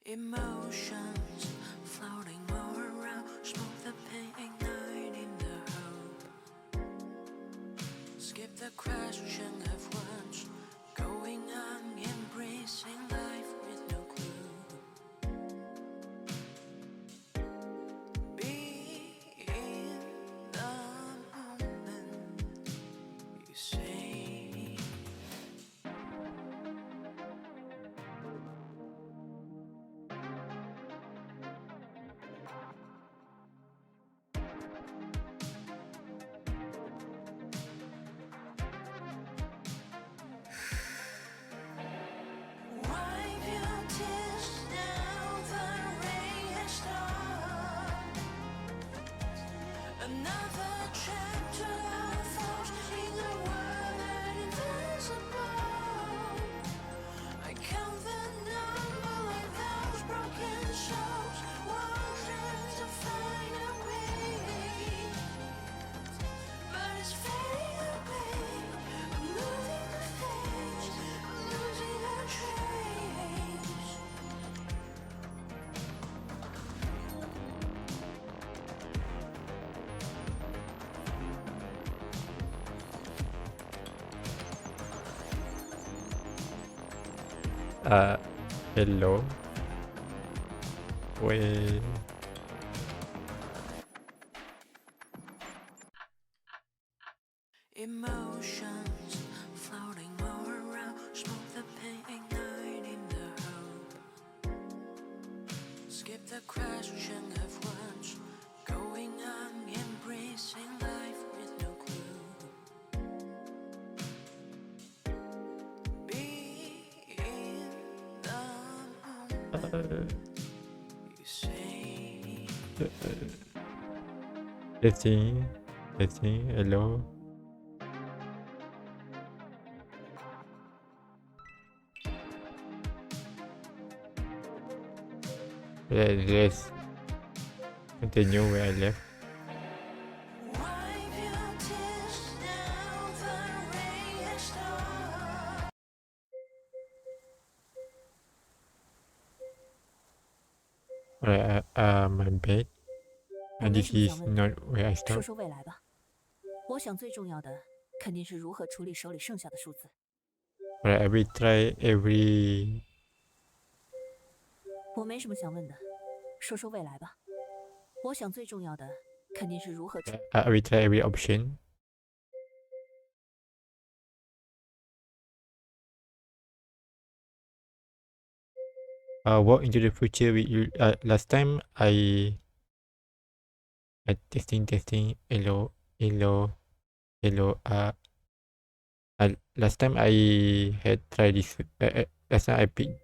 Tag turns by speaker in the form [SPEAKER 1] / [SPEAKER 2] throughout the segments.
[SPEAKER 1] Emotions floating all around, smoke the pain, igniting the hope. Skip the question of what's going on, embracing life with no clue. Be in the moment, you say. Wipe your tears now, the rain has stopped. Another chapter unfolds in a world that invisible. I count the number of those broken souls, wanting to find a way, but it's fading away. I'm losing the face, I'm losing a trace.
[SPEAKER 2] Hello. Wait.
[SPEAKER 1] Emotions floating all around, smoke the pain, igniting the hope. Skip the question of what's going on, embracing life with no clue. Be in the moment, you say.
[SPEAKER 2] Testing. Hello. Let's continue where I left.
[SPEAKER 1] Wipe your tears now, the rain has stopped.
[SPEAKER 2] Alright, my bad.
[SPEAKER 3] 我没
[SPEAKER 2] This
[SPEAKER 3] 什么
[SPEAKER 2] is
[SPEAKER 3] 想问
[SPEAKER 2] not
[SPEAKER 3] 的，
[SPEAKER 2] where I
[SPEAKER 3] 说
[SPEAKER 2] stopped.
[SPEAKER 3] 说未来吧。我想最重要的肯定是如何处理手里剩下的数字。
[SPEAKER 2] Alright, I will try every.
[SPEAKER 3] 我没什么想问的，说说未来吧。我想最重要的肯定是如何处。
[SPEAKER 2] I will try every option. Walk into the future with you. Last time I testing. Hello. Last time I had tried this. Last time I picked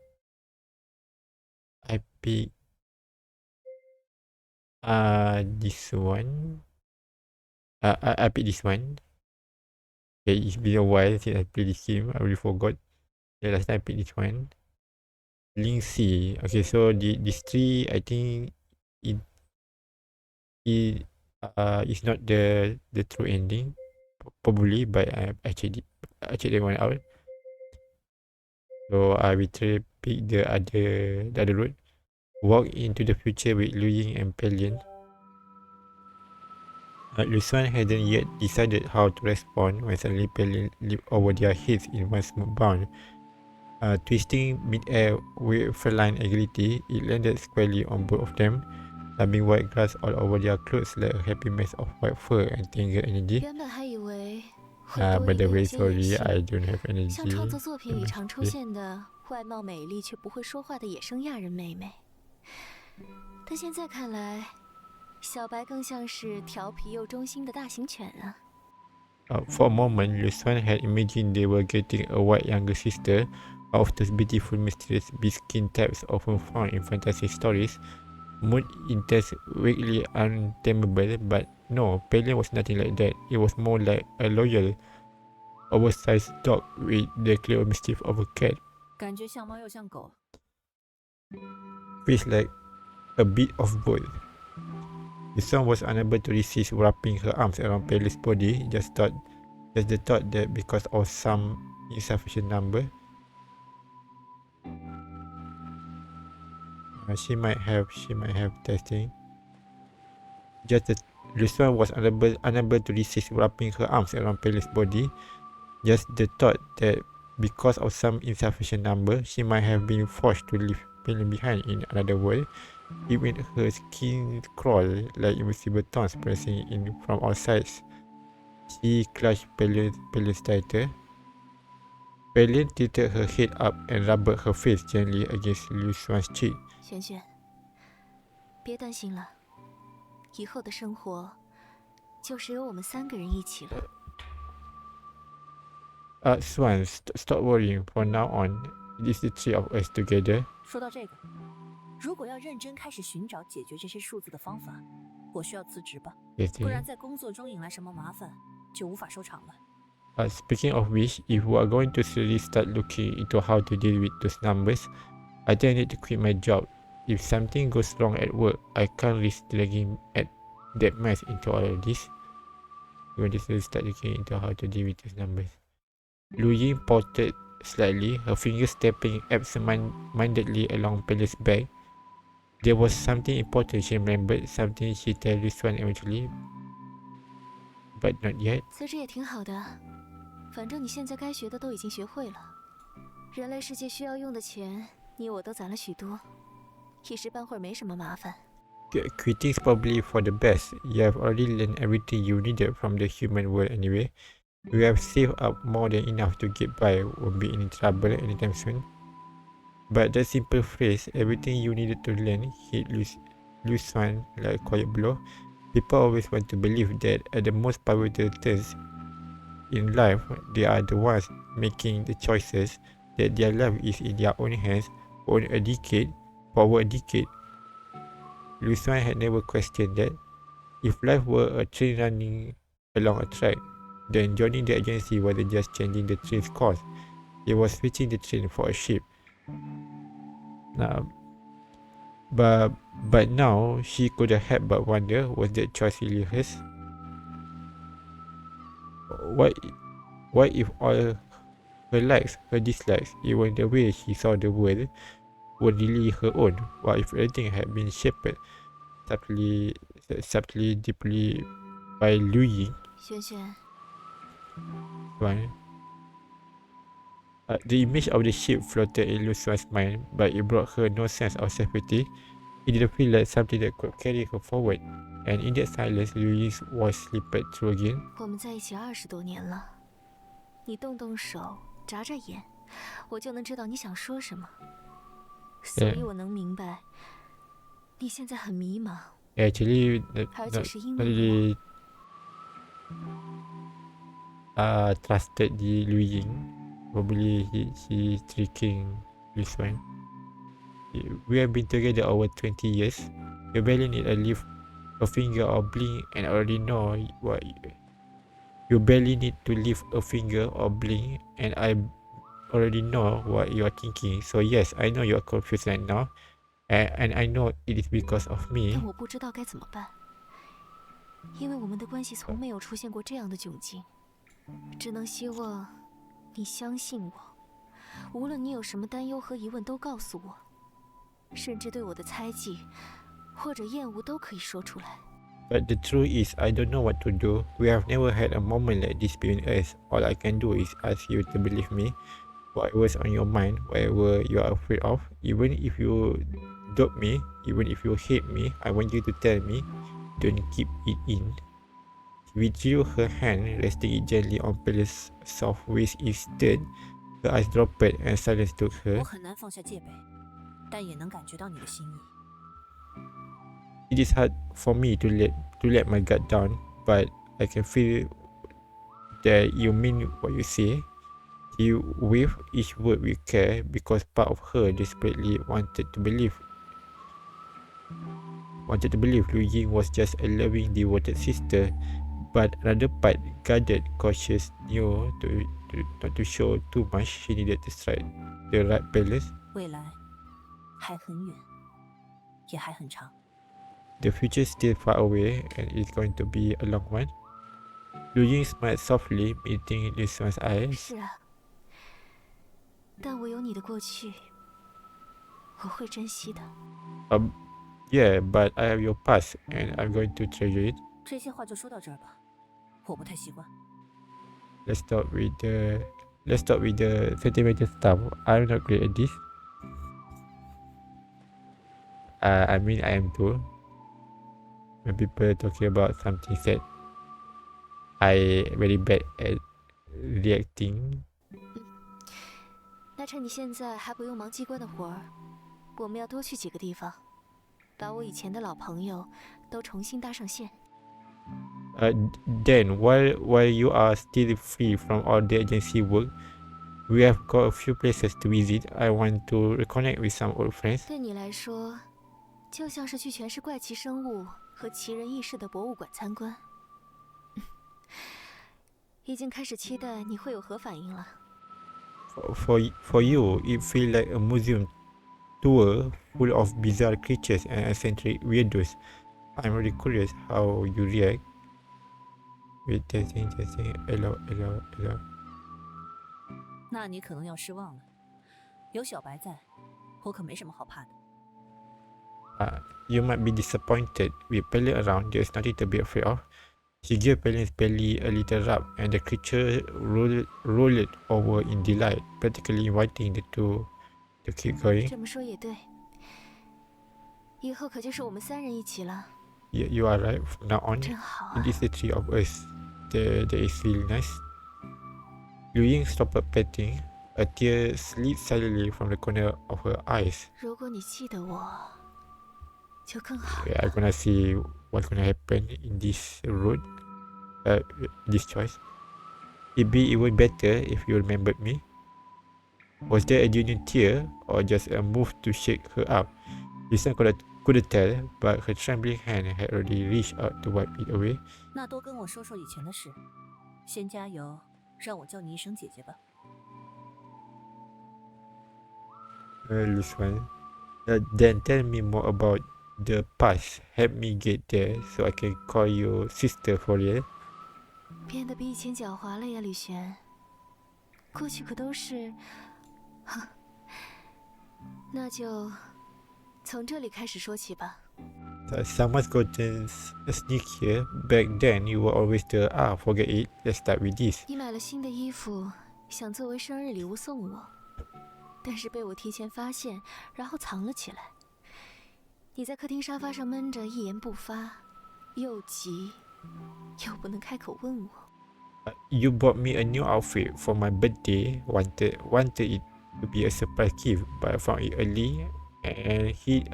[SPEAKER 2] this one. I picked this one. Okay, it's been a while since I played this game. I already forgot. Yeah, last time I picked this one. Link C. Okay, so this tree, I think it is not the true ending. Probably, but I checked that one out. So I will try pick the other road. Walk into the future with Liu Ying and Pelion. Lu Xuan hadn't yet decided how to respond when suddenly Pelion leaped over their heads in one smooth bound. Twisting mid-air with feline agility, it landed squarely on both of them, rubbing white grass all over their clothes like a happy mess of white fur and tangled energy.
[SPEAKER 4] 原本还以为会
[SPEAKER 2] By
[SPEAKER 4] 多一
[SPEAKER 2] the
[SPEAKER 4] 个
[SPEAKER 2] way,
[SPEAKER 4] 有些野
[SPEAKER 2] sorry,
[SPEAKER 4] 性，
[SPEAKER 2] I don't have energy.
[SPEAKER 4] 像创作作品里常出现的外貌美丽却不会说话的野生亚人妹妹。但现在看来，小白更像是调皮又忠心的大型犬啊。
[SPEAKER 2] For a moment, Lu Xuan had imagined they were getting a white younger sister of those beautiful, mysterious beast-skin types often found in fantasy stories. Mood intense, vaguely untamable, but no, Pelion was nothing like that. It was more like a loyal, oversized dog with the clear mischief of a cat.
[SPEAKER 3] 感觉像猫又像狗。
[SPEAKER 2] Feels like a bit of both. The son was unable to resist wrapping her arms around Pelion's body, just the thought that because of some insufficient number. She might have testing. Just that Lu Xuan was unable to resist wrapping her arms around Pele's body. Just the thought that because of some insufficient number, she might have been forced to leave Pele behind in another world. It made her skin crawl like invisible thorns pressing in from all sides. She clutched Pele's tighter. Pele tilted her head up and rubbed her face gently against Lu Xuan's cheek.
[SPEAKER 4] 璇璇，别担心了，以后的生活就只有我们3个人一起了。
[SPEAKER 2] Xuan, stop worrying. From now on, it is the 3 of us together.
[SPEAKER 3] 说到这个，如果要认真开始寻找解决这些数字的方法，我需要辞职吧，不然在工作中引来什么麻烦，就无法收场了。
[SPEAKER 2] Speaking of which, if we are going to seriously start looking into how to deal with those numbers, I think I need to quit my job. If something goes wrong at work, I can't risk dragging at that mess into all of this. We want to seriously start looking into how to deal with those numbers. Lu Ying pouted slightly, her fingers tapping absent-mindedly along Pele's back. There was something important she remembered, something she told Lu Xuan eventually, but not yet.
[SPEAKER 4] 辞职也挺好的，反正你现在该学的都已经学会了。人类世界需要用的钱，你我都攒了许多，一时半会儿没什么麻烦。
[SPEAKER 2] Quitting's probably for the best. You have already learned everything you needed from the human world anyway. You have saved up more than enough to get by, won't be in trouble anytime soon. But that simple phrase, everything you needed to learn, hit Lu Xuan like a quiet blow. People always want to believe that at the most pivotal turns in life, they are the ones making the choices, that their life is in their own hands, forward a decade. Lu Xuan had never questioned that. If life were a train running along a track, then joining the agency wasn't just changing the train's course, it was switching the train for a ship. But now she couldn't help but wonder, was that choice really hers? What if all her likes, her dislikes, even the way she saw the world, were really her own? What if everything had been shaped subtly, deeply by Lu Ying?
[SPEAKER 4] 萱萱，
[SPEAKER 2] The image of the ship floated in Lu Xuan's mind, but it brought her no sense of safety. It didn't feel like something that could carry her forward. And in that silence, Lu Ying's voice slipped through again.
[SPEAKER 4] 我们在一起20多年了，你动动手，眨眨眼，我就能知道你想说什么。所以我能明白，你现在很迷茫。
[SPEAKER 2] Actually,
[SPEAKER 4] 而且是因
[SPEAKER 2] not
[SPEAKER 4] 为
[SPEAKER 2] really trusted the Lu Ying. Probably he's tricking Lu Xuan. We have been together over 20 years. You barely need a lift, a finger or blink, and I already know what you barely need to lift a finger or blink, and I already know what you are thinking. So yes, I know you are confused right now, and I know it is because of me.
[SPEAKER 4] 但我不知道该怎么办，因为我们的关系从没有出现过这样的窘境，只能希望你相信我，无论你有什么担忧和疑问都告诉我，甚至对我的猜忌或者厌恶都可以说出来。
[SPEAKER 2] But the truth is, I don't know what to do. We have never had a moment like this between us. All I can do is ask you to believe me. Whatever's on your mind, whatever you are afraid of, even if you doubt me, even if you hate me, I want you to tell me. Don't keep it in. She withdrew her hand, resting it gently on Pele's soft waist instead. Her eyes dropped and silence took her.
[SPEAKER 3] 我很难放下戒备，但也能感觉到你的心意。
[SPEAKER 2] It is hard for me to let my guard down, but I can feel that you mean what you say. She waved each word with care because part of her desperately wanted to believe Lu Ying was just a loving, devoted sister, but another part, guarded, cautious, knew not to show too much. She needed to strike the right balance.
[SPEAKER 3] 未来还很远，也还很长。
[SPEAKER 2] The future is still far away, and it's going to be a long one. Lu Ying smiled softly, meeting Lu Xuan's eyes.
[SPEAKER 4] 是啊，但我有你的过去，我会珍惜的。
[SPEAKER 2] Yeah, but I have your past, and I'm going to treasure it.
[SPEAKER 3] 这些话就说到这儿吧，我不太习惯。
[SPEAKER 2] Let's start with the sentimental stuff. I'm not great at this. I mean, I am too. When people talking about something sad, I very bad at reacting.
[SPEAKER 4] 那趁你现在还不用忙机关的活儿，我们要多去几个地方，把我以前的老朋友都重新搭上线。
[SPEAKER 2] Then while you are still free from all the agency work, we have got a few places to visit. I want to reconnect with some old friends.
[SPEAKER 4] 对你来说，就像是去全是怪奇生物和奇人异事的博物馆参观。已经开始期待你会有何反应了。
[SPEAKER 2] For you, it feels like a museum tour full of bizarre creatures and eccentric weirdos. I'm really curious how you react. Wait, testing. Hello.
[SPEAKER 3] 那你可能要失望了，有小白在，我可没什么好怕的。
[SPEAKER 2] You might be disappointed. With Pele around, there's nothing to be afraid of. She gave Pele's belly a little rub, and the creature rolled over in delight, practically inviting the two to keep going.
[SPEAKER 4] 这么说也对，以后可就是我们3人一起了。
[SPEAKER 2] You are right. From now on,
[SPEAKER 4] 真好啊
[SPEAKER 2] it is the three of us. That is really nice. Liu Ying stopped petting. A tear slid silently from the corner of her eyes.
[SPEAKER 4] 如果你记得我，就更好。
[SPEAKER 2] I'm gonna see what's gonna happen in this road. This choice. It'd be even better if you remembered me. Was there a genuine tear or just a move to shake her up? Lisa couldn't tell, but her trembling hand had already reached out to wipe it away.
[SPEAKER 3] 那多跟我说说以前的事，先加油，让我叫你一声姐姐吧。
[SPEAKER 2] This one. Then tell me more about the past. Help me get there so I can call you sister for real.
[SPEAKER 4] 变得比以前狡猾了呀，吕璇。过去可都是，哼，那就从这里开始说起吧。
[SPEAKER 2] Someone's gotten sneakier. Back then, you were always the forget it. Let's start with this.
[SPEAKER 4] 你买了新的衣服，想作为生日礼物送我，但是被我提前发现，然后藏了起来。你在客厅沙发上闷着，一言不发，又急又不能开口问我。
[SPEAKER 2] You bought me a new outfit for my birthday. Wanted it to be a surprise gift, but I found it early and hid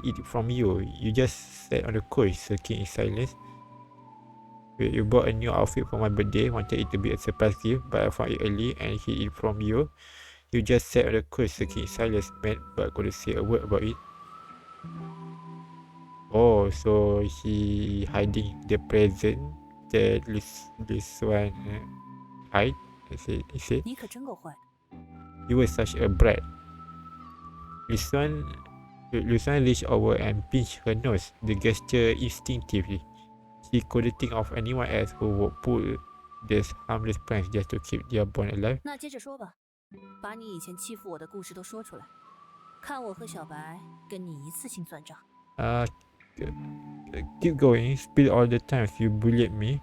[SPEAKER 2] it from you. You just sat on the couch, sulking in silence. Wait, you bought a new outfit for my birthday. Wanted it to be a surprise gift, but I found it early and hid it from you. You just sat on the couch, sulking in silence, mad, but couldn't say a word about it. Oh, so he hiding the present that this one hide. I said.
[SPEAKER 3] 你可真够坏的。
[SPEAKER 2] You were such a brat. This one reached over and pinched her nose. The gesture instinctively. She couldn't think of anyone else who would pull this harmless prank just to keep their bond alive.
[SPEAKER 3] 那接着说吧，把你以前欺负我的故事都说出来，看我和小白跟你一次性算账。
[SPEAKER 2] Keep going. Spill all the times you bullied me.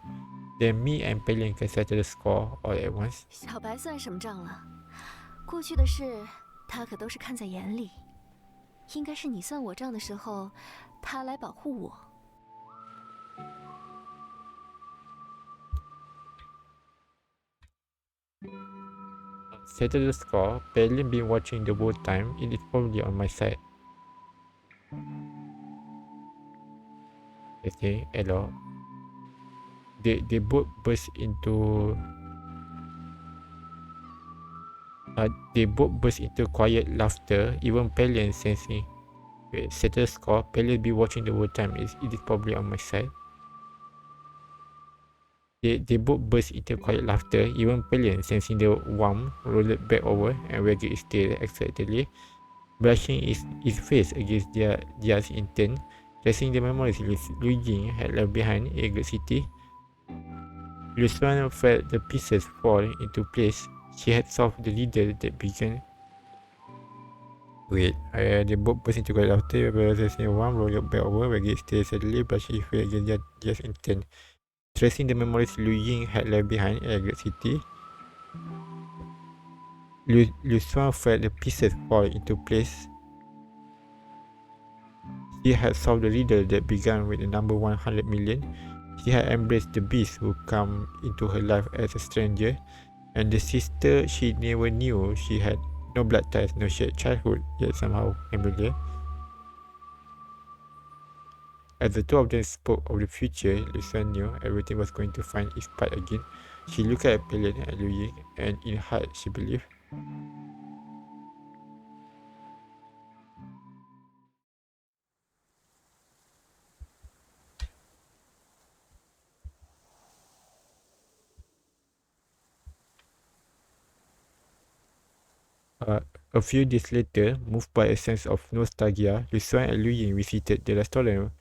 [SPEAKER 2] Then me and Pelian can settle the score all at once.
[SPEAKER 4] 小白算什么账了？过去的事，他可都是看在眼里。应该是你算我账的时候，他来保护我。
[SPEAKER 2] Settle the score. Pelian been watching the whole time. It is probably on my side. Okay, hello. They both burst into quiet laughter. Even Pelian sensing. Wait, settle score. Pelian be watching the whole time. It is probably on my side. They both burst into quiet laughter. Even Pelian, sensing the warmth, rolled back over and wagged his tail excitedly, brushing his face against theirs in turn. Tracing the memories Liu Ying had left behind in a good city. Liu Xuan felt the pieces fall into place. She had solved the riddle that began Wait, the boat burst into great laughter, where the same one rolled back over, where it stayed suddenly, blushing his face against just intent. Tracing the memories Liu Ying had left behind at a great city, Liu Xuan felt the pieces fall into place. She had solved the riddle that began with the number 100 million. She had embraced the beast who come into her life as a stranger, and the sister she never knew. She had no blood ties, no shared childhood, yet somehow familiar. As the two of them spoke of the future, Liu Xuan knew everything was going to find its part again. She looked at Pelion and Liu Ying, and in her heart she believed. A few days later, moved by a sense of nostalgia, Liu Xuan and Liu Ying visited the restaurant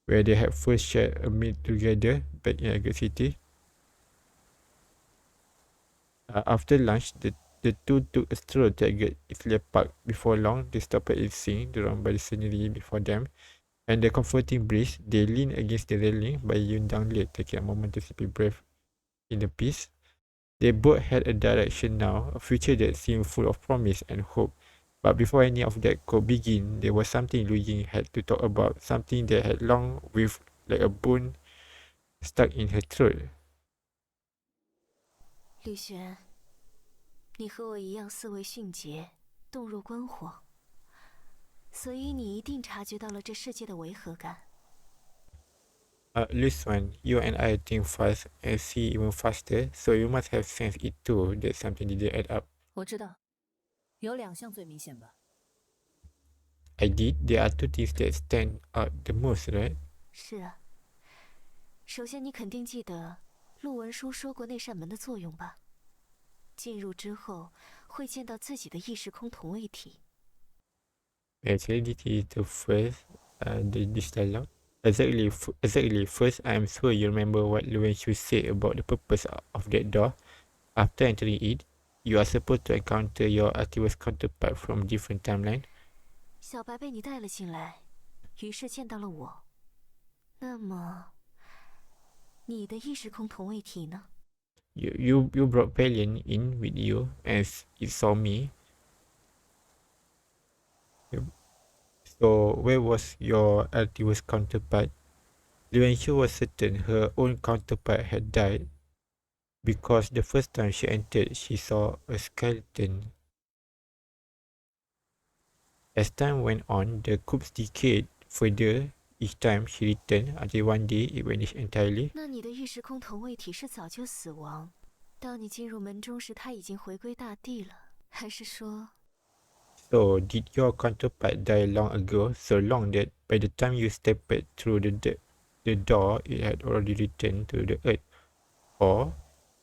[SPEAKER 2] where they had first shared a meal together back in Agate City. After lunch, the two took a stroll to Agate Isle Park. Before long, they stopped at its scene, drawn by the scenery before them, and the comforting breeze. They leaned against the railing by Yundang Lake, taking a moment to sip breath in the peace. They both had a direction now, a future that seemed full of promise and hope. But before any of that could begin, there was something Lu Ying had to talk about, something that had long with like a bone stuck in her throat.
[SPEAKER 4] 吕璇，你和我一样思维迅捷，洞若观火，所以你一定察觉到了这世界的违和感。
[SPEAKER 2] Liu Xuan, you and I think fast and see even faster, so you must have sensed it too that something didn't add up.
[SPEAKER 3] 我知道，有2项最明显吧。
[SPEAKER 2] I did. There are two things that stand out the most, right?
[SPEAKER 4] 是啊。首先，你肯定记得陆文书说过那扇门的作用吧？进入之后会见到自己的意识空同位体。
[SPEAKER 2] Actually, this is the first, this dialogue. Exactly. First, I am sure you remember what Luan Shu said about the purpose of that door. After entering it, you are supposed to encounter your activist counterpart from different timeline.
[SPEAKER 4] 小白被你带了进来，于是见到了我。那么，你的意识空同位体呢？
[SPEAKER 2] You brought Valiant in with you as it saw me. So where was your activist counterpart? Luan Shu was certain her own counterpart had died because the first time she entered, she saw a skeleton. As time went on, the corpse decayed further each time she returned until one day it vanished entirely.
[SPEAKER 4] 那你的意识空同位体是早就死亡，当你进入门中时，它已经回归大地了，还是说？
[SPEAKER 2] So did your counterpart die long ago, so long that by the time you stepped through the door, it had already returned to the earth? Or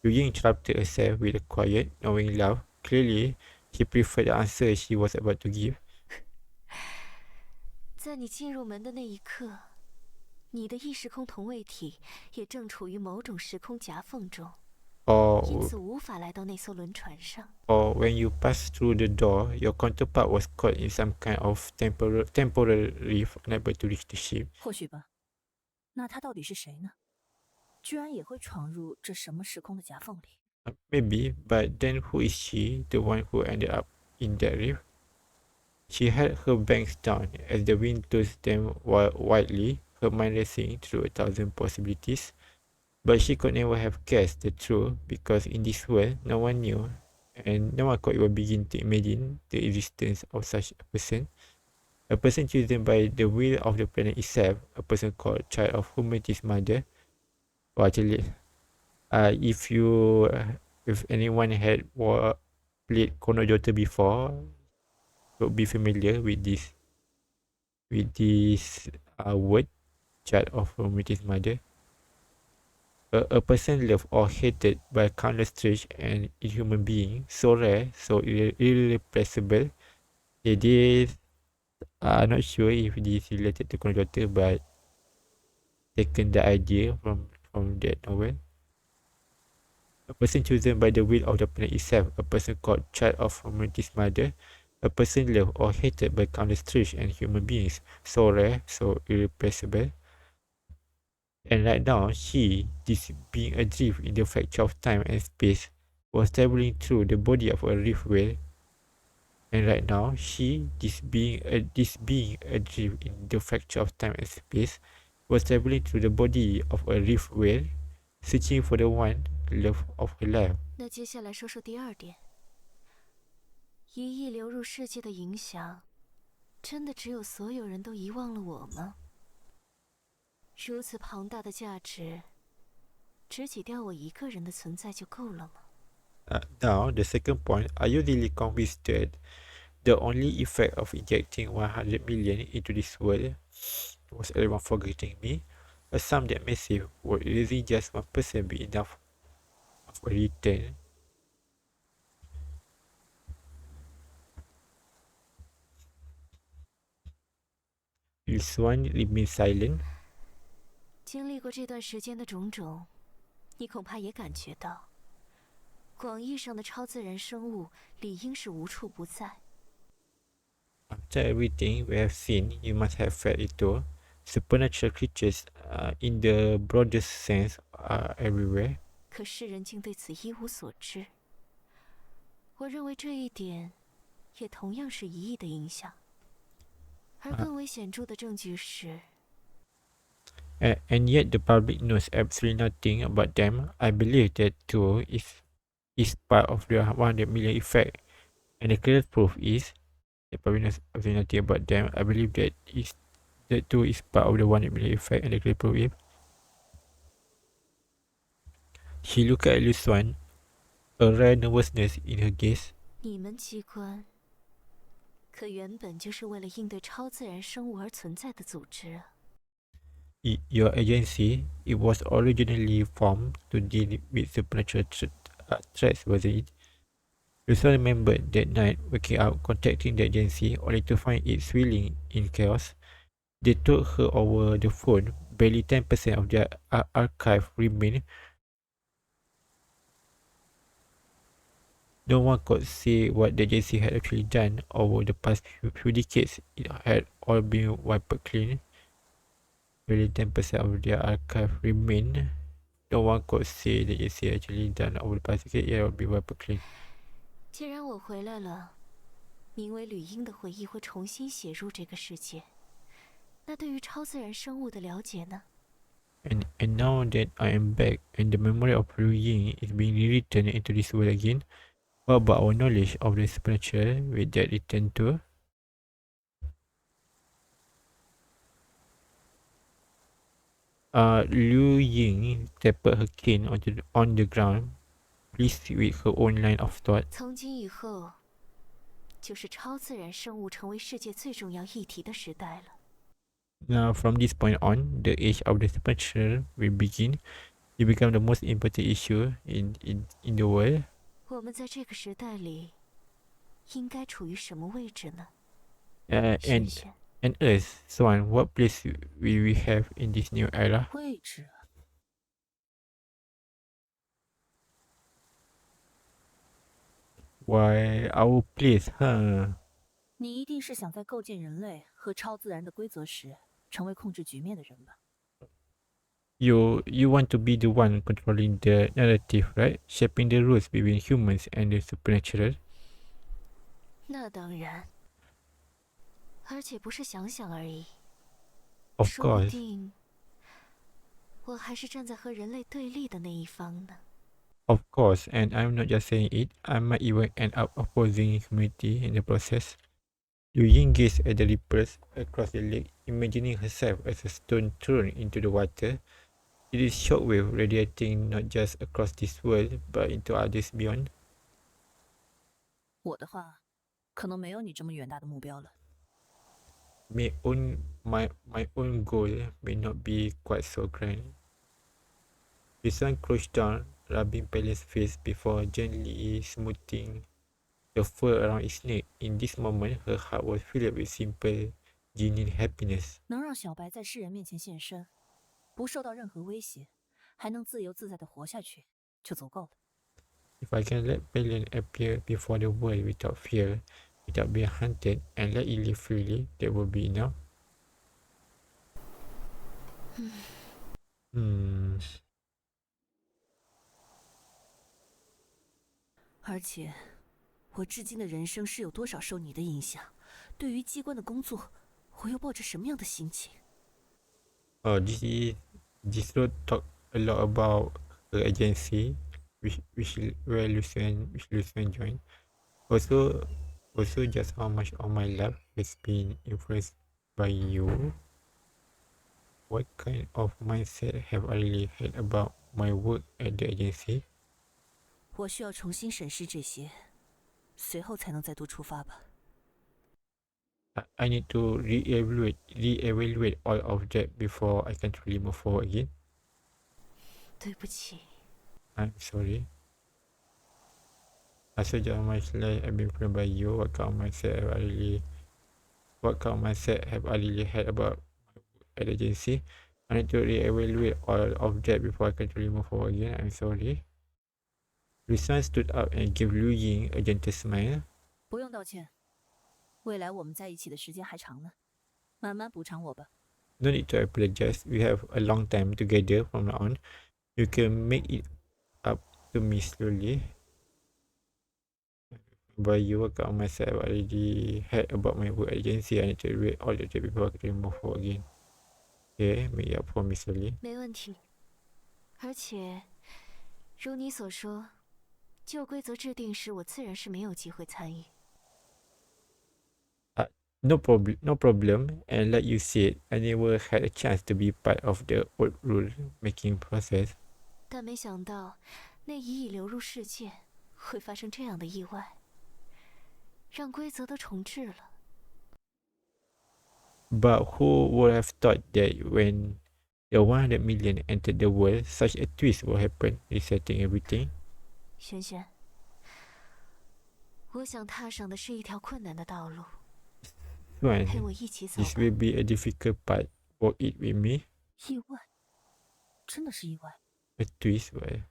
[SPEAKER 2] Yu Ying interrupted herself with a quiet, knowing laugh. Clearly, she preferred the answer she was about to give.
[SPEAKER 4] 在你进入门的那一刻，你的意识空同位体也正处于某种时空夹缝中，因此无法来到那艘轮船上。
[SPEAKER 2] Or when you pass through the door, your counterpart was caught in some kind of temporary reef, unable to reach the ship.
[SPEAKER 3] 或许吧。那他到底是谁呢？居然也会闯入这什么时空的夹缝里？
[SPEAKER 2] Maybe, but then who is she, the one who ended up in that reef? She had her bangs down as the wind tossed them wildly, her mind racing through 1,000 possibilities. But she could never have guessed the truth because in this world, no one knew, and no one could even begin to imagine the existence of such a person. A person chosen by the will of the planet itself, a person called child of humanity's mother. Or actually, if anyone had played Kono Jota before, would be familiar with this word, child of humanity's mother. A person loved or hated by countless strange and inhuman beings, so rare, so irreplaceable. It I'm not sure if this is related to Kono Jota, but taken the idea from that novel. A person chosen by the will of the planet itself, a person called child of humanity's mother. A person loved or hated by countless trees and human beings, so rare, so irreplaceable. And right now, she, this being adrift in the fracture of time and space, was traveling through the body of a reef whale. And right now, she, this being adrift in the fracture of time and space, was traveling through the body of a reef whale, searching for the one love of her life.
[SPEAKER 4] 那接下来说说第二点，一亿流入世界的影响，真的只有所有人都遗忘了我吗？如此庞大的价值，只挤掉我一个人的存在就够了吗？
[SPEAKER 2] Now, the second point, are you really convinced that the only effect of injecting 100 million into this world was everyone forgetting me? A sum that massive, would erasing just one person be enough of a return? Swan remained silent.
[SPEAKER 4] 经历过这段时间的种种，你恐怕也感觉到，广义上的超自然生物理应是无处不在。
[SPEAKER 2] After everything we have seen, you must have felt it too. Supernatural creatures, in the broadest sense, are everywhere.
[SPEAKER 4] 可世人竟对此一无所知。我认为这一点，也同样是一亿的影响。而更为显著的证据是。
[SPEAKER 2] And yet the public knows absolutely nothing about them. I believe that too is part of the 100 million effect. And the clear proof is the public knows absolutely nothing about them. I believe that too is part of the 100 million effect. And the clear proof is she looked at Lu Swan, a rare nervousness in her gaze.
[SPEAKER 4] 你们机关可原本就是为了应对超自然生物而存在的组织啊。
[SPEAKER 2] Your agency, it was originally formed to deal with supernatural threats, wasn't it? You still remember that night waking up, contacting the agency, only to find it swirling in chaos. They told her over the phone, barely 10% of their archive remained. No one could say what the agency had actually done over the past few decades. It had all been wiped clean. Barely 10% of their archive remained. No one could say the agency actually done over the past decade. It had all been wiped clean.
[SPEAKER 4] 既然我回来了，名为吕英的回忆会重新写入这个世界。那对于超自然生物的了解呢？
[SPEAKER 2] And now that I am back and the memory of Liu Ying is being rewritten into this world again, what about our knowledge of the supernatural with that return to? Liu Ying tapped her cane on the ground, pleased with her own line of thought.
[SPEAKER 4] 从今以后，就是超自然生物成为世界最重要议题的时代了。
[SPEAKER 2] Now, from this point on, the age of the supernatural will begin. It become the most important issue in the world.
[SPEAKER 4] 我们在这个时代里，应该处于什么位置呢？
[SPEAKER 2] And us, Swan, what place will we have in this new era?
[SPEAKER 3] 位置
[SPEAKER 2] Why our place, huh?
[SPEAKER 3] 你一定是想在构建人类和超自然的规则时，成为控制局面的人吧？
[SPEAKER 2] You want to be the one controlling the narrative, right? Shaping the rules between humans and the supernatural.
[SPEAKER 4] 那当然，而且不是想想而已。
[SPEAKER 2] Of
[SPEAKER 4] 说不
[SPEAKER 2] course.
[SPEAKER 4] 定，我还是站在和人类对立的那一方呢。
[SPEAKER 2] Of course, and I'm not just saying it, I might even end up opposing humanity in the process. Liu Ying gazed at the ripples across the lake, imagining herself as a stone thrown into the water. It is shockwave radiating not just across this world, but into others beyond.
[SPEAKER 3] 我的话，可能没有你这么远大的目标了。
[SPEAKER 2] My own goal may not be quite so grand. The sun crouched down, rubbing Pele's face before gently smoothing the fur around its neck. In this moment, her heart was filled with simple, genuine happiness.
[SPEAKER 3] 能让小白在世人面前现身，不受到任何威胁，还能自由自在的活下去，就足够了。
[SPEAKER 2] If I can let Pelion appear before the world without fear, without being hunted and let you live freely, that will be enough.
[SPEAKER 3] 而且，我至今的人生是有多少受你的影响？对于机关的工作，我又抱着什么样的心情？
[SPEAKER 2] Oh, this road talk a lot about the agency, where Lucian joined. Also just how much of my life has been influenced by you. What kind of mindset have I really had about my work at the agency?
[SPEAKER 3] 我需要重新审视这些，随后才能再度出发吧。
[SPEAKER 2] I need to reevaluate all of that before I can truly move forward again.
[SPEAKER 4] 对不起。
[SPEAKER 2] I'm sorry. I saw just how much life I've been influenced by you. What kind of mindset have I really had about at the agency? I need to reevaluate all of that before I can truly move forward again. I'm sorry. Lucian stood up and gave Liu Ying a gentle smile.
[SPEAKER 3] 不用道歉，未来我们在一起的时间还长呢，慢慢补偿我吧。
[SPEAKER 2] No need to apologize. We have a long time together from now on. You can make it up to me slowly. By you, work out myself. I already had about my work agency. I need to read all of that before I can move forward again. Okay, make it up for me slowly.
[SPEAKER 4] 没问题。而且，如你所说，旧规则制定时，我自然是没有机会参与。
[SPEAKER 2] No problem. And like you said, I never had a chance to be part of the old rule making process.
[SPEAKER 4] 但没想到，那遗已流入世界，会发生这样的意外，让规则都重置了。
[SPEAKER 2] But who would have thought that when the 100 million entered the world, such a twist will happen, resetting everything?
[SPEAKER 4] 轩轩，我想踏上的是一条困难的道路，陪我一起走吧。
[SPEAKER 2] This will be a difficult part. Walk it with me.
[SPEAKER 3] 意外，真的是意外。
[SPEAKER 2] A twist, well.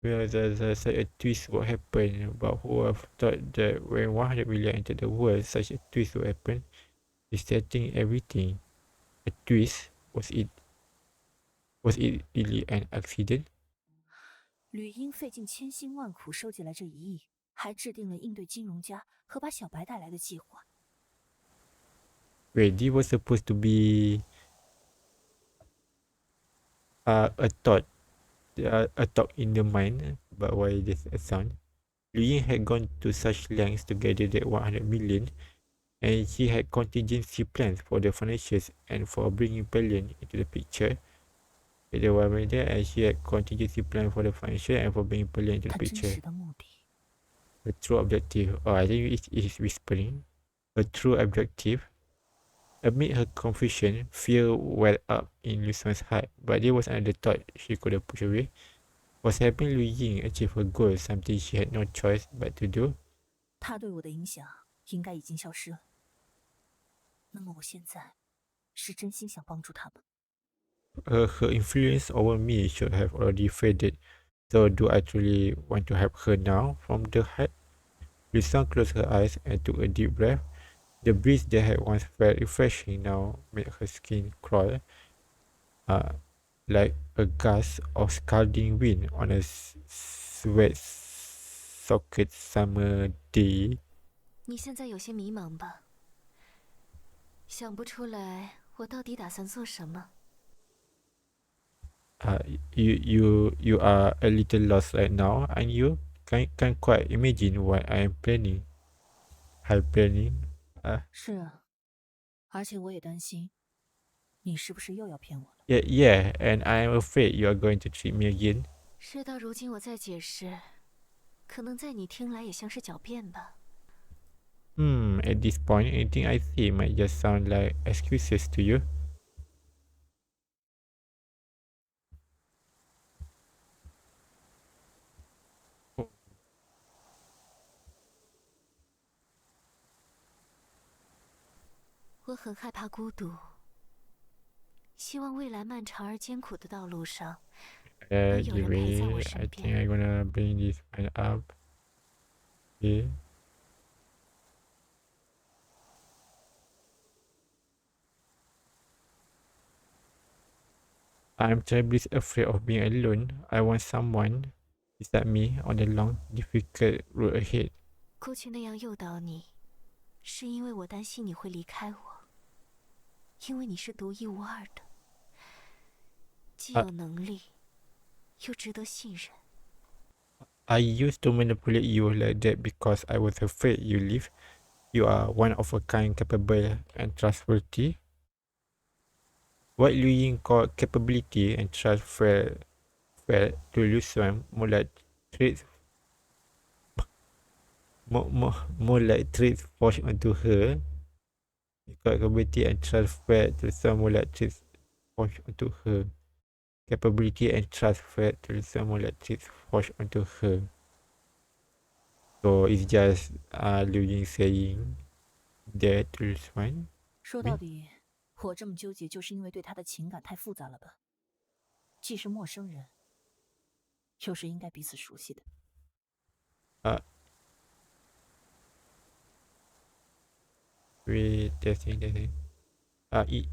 [SPEAKER 2] Well, there's such a twist will happen, but who would have thought that when 100 million entered the world, such a twist will happen, resetting everything? A twist? Was it really an accident?
[SPEAKER 3] 吕英费尽千辛万苦收集来这1亿，还制定了应对金融家和把小白带来的计划。
[SPEAKER 2] Wait, this was supposed to be a thought in the mind, but why this a sound? Liu Ying had gone to such lengths to gather that 100 million, and she had contingency plans for the financials and for bringing Pelion into the picture. There were there, and she had contingency plan for the financial and for bringing Pelion into the
[SPEAKER 3] 他真
[SPEAKER 2] picture.
[SPEAKER 3] 实的目的，
[SPEAKER 2] The true objective. Oh, I think it is whispering. A true objective. Amid her confusion, fear welled up in Lucian's heart, but there was another thought she couldn't push away. Was helping Liu Ying achieve her goal something she had no choice but to do?
[SPEAKER 3] 他对我的影响应该已经消失了。那么我现在是真心想帮助他吗？
[SPEAKER 2] Her influence over me should have already faded. So do I truly want to help her now from the heart? Lucian closed her eyes and took a deep breath. The breeze that had once felt refreshing now made her skin crawl, like a gust of scalding wind on a sweat-soaked summer day.
[SPEAKER 4] 你现在有些迷茫吧？想不出来我到底打算做什么。
[SPEAKER 2] You are a little lost right now, and you can't quite imagine what I am planning. I'm planning.
[SPEAKER 3] 是啊，而且我也担心，你是不是又要骗我了？
[SPEAKER 2] Yeah, and I am afraid you are going to treat me again.
[SPEAKER 4] 事到如今，我再解释，可能在你听来也像是狡辩吧。
[SPEAKER 2] At this point, anything I say might just sound like excuses to you.
[SPEAKER 4] 我很害怕孤独，希望未来漫长而艰苦的道路上，能有人陪在我
[SPEAKER 2] I
[SPEAKER 4] 身
[SPEAKER 2] think
[SPEAKER 4] 边。
[SPEAKER 2] I'm gonna bring this one up. Okay. I'm terribly afraid of being alone. I want someone beside me on the long, difficult road ahead.
[SPEAKER 4] 过去那样诱导你，是因为我担心你会离开我，因为你是独一无二的，既有能力，又值得信任。
[SPEAKER 2] I used to manipulate you like that because I was afraid you leave. You are one of a kind, capable and trustworthy. What Liu Ying called capability and trust felt to Liu Xuan more like traits, more like traits forced onto her. Capability and trust felt to some more like traits forced onto her. Capability and trust felt to some more like traits forced onto her. So it's just Liu Ying saying that to Liu Xuan.
[SPEAKER 3] 说到底，我这么纠结，就是因为对他的情感太复杂了吧？既是陌生人，又是应该彼此熟悉的。
[SPEAKER 2] Testing.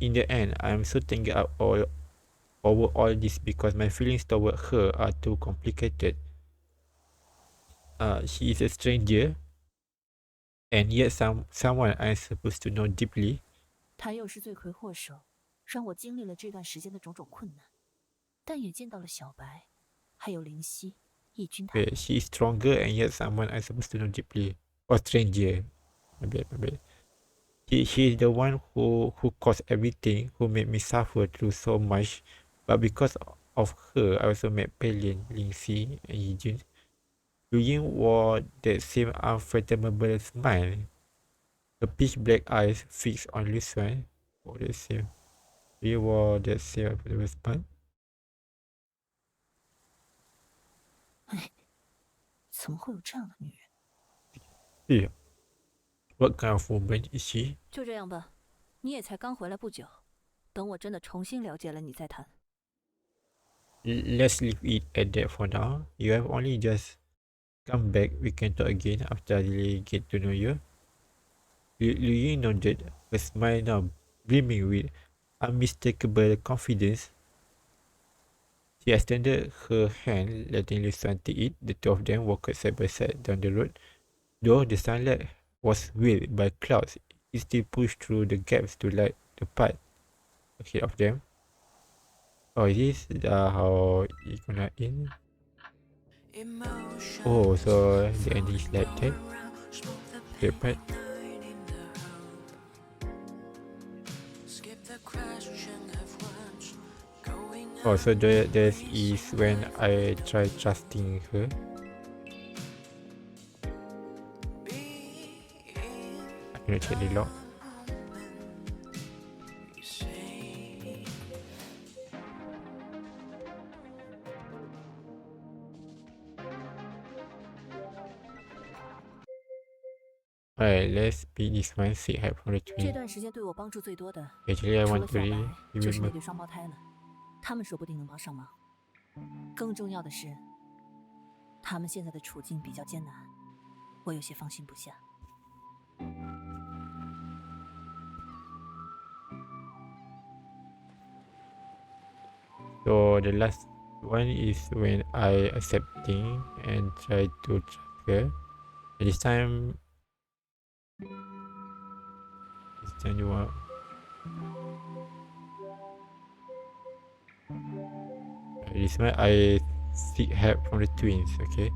[SPEAKER 2] In the end, I'm so tangled up over all this because my feelings toward her are too complicated. She is a stranger, and yet someone I'm supposed to know deeply.
[SPEAKER 3] 他又是罪魁祸首，让我经历了这段时间的种种困难，但也见到了小白，还有灵犀、义军他们。
[SPEAKER 2] She is stronger, and yet someone I'm supposed to know deeply. Or stranger. My bad. She is the one who caused everything, who made me suffer through so much. But because of her, I also met Pelian, Lingxi, and Yijun. Liu Ying wore that same unfathomable smile. Her pitch black eyes fixed on Liu Xuan. Oh, the same. He wore that same unfathomable smile.
[SPEAKER 3] 哎，怎么会有这样的女人？
[SPEAKER 2] Yeah. What kind of woman is she?
[SPEAKER 3] 就这样吧，你也才刚回来不久，等我真的重新了解了你再谈。
[SPEAKER 2] Let's leave it at that for now. You have only just come back. We can talk again after I really get to know you. Liu Ying nodded, her smile now brimming with unmistakable confidence. She extended her hand, letting Liu Xuan take it. The two of them walked side by side down the road. Though the sunlight was veiled by clouds, it still pushed through the gaps to light the path ahead of them. Oh, is this how it gonna end? Oh, so the ending is like that. The part. Oh, so this is when I try trusting her. I cannot check the log. Alright, let's beat this one. Seek help from the
[SPEAKER 3] 这
[SPEAKER 2] twin.
[SPEAKER 3] 段时间对我帮助最多的，
[SPEAKER 2] Actually, I
[SPEAKER 3] 除
[SPEAKER 2] want
[SPEAKER 3] 了
[SPEAKER 2] to
[SPEAKER 3] 小白，就是
[SPEAKER 2] remember.
[SPEAKER 3] 那对双胞胎了。他们说不定能帮上忙。更重要的是，他们现在的处境比较艰难，我有些放心不下。
[SPEAKER 2] So the last one is when I accepting and try to trust her. And this time you want. This one I seek help from the twins. Okay.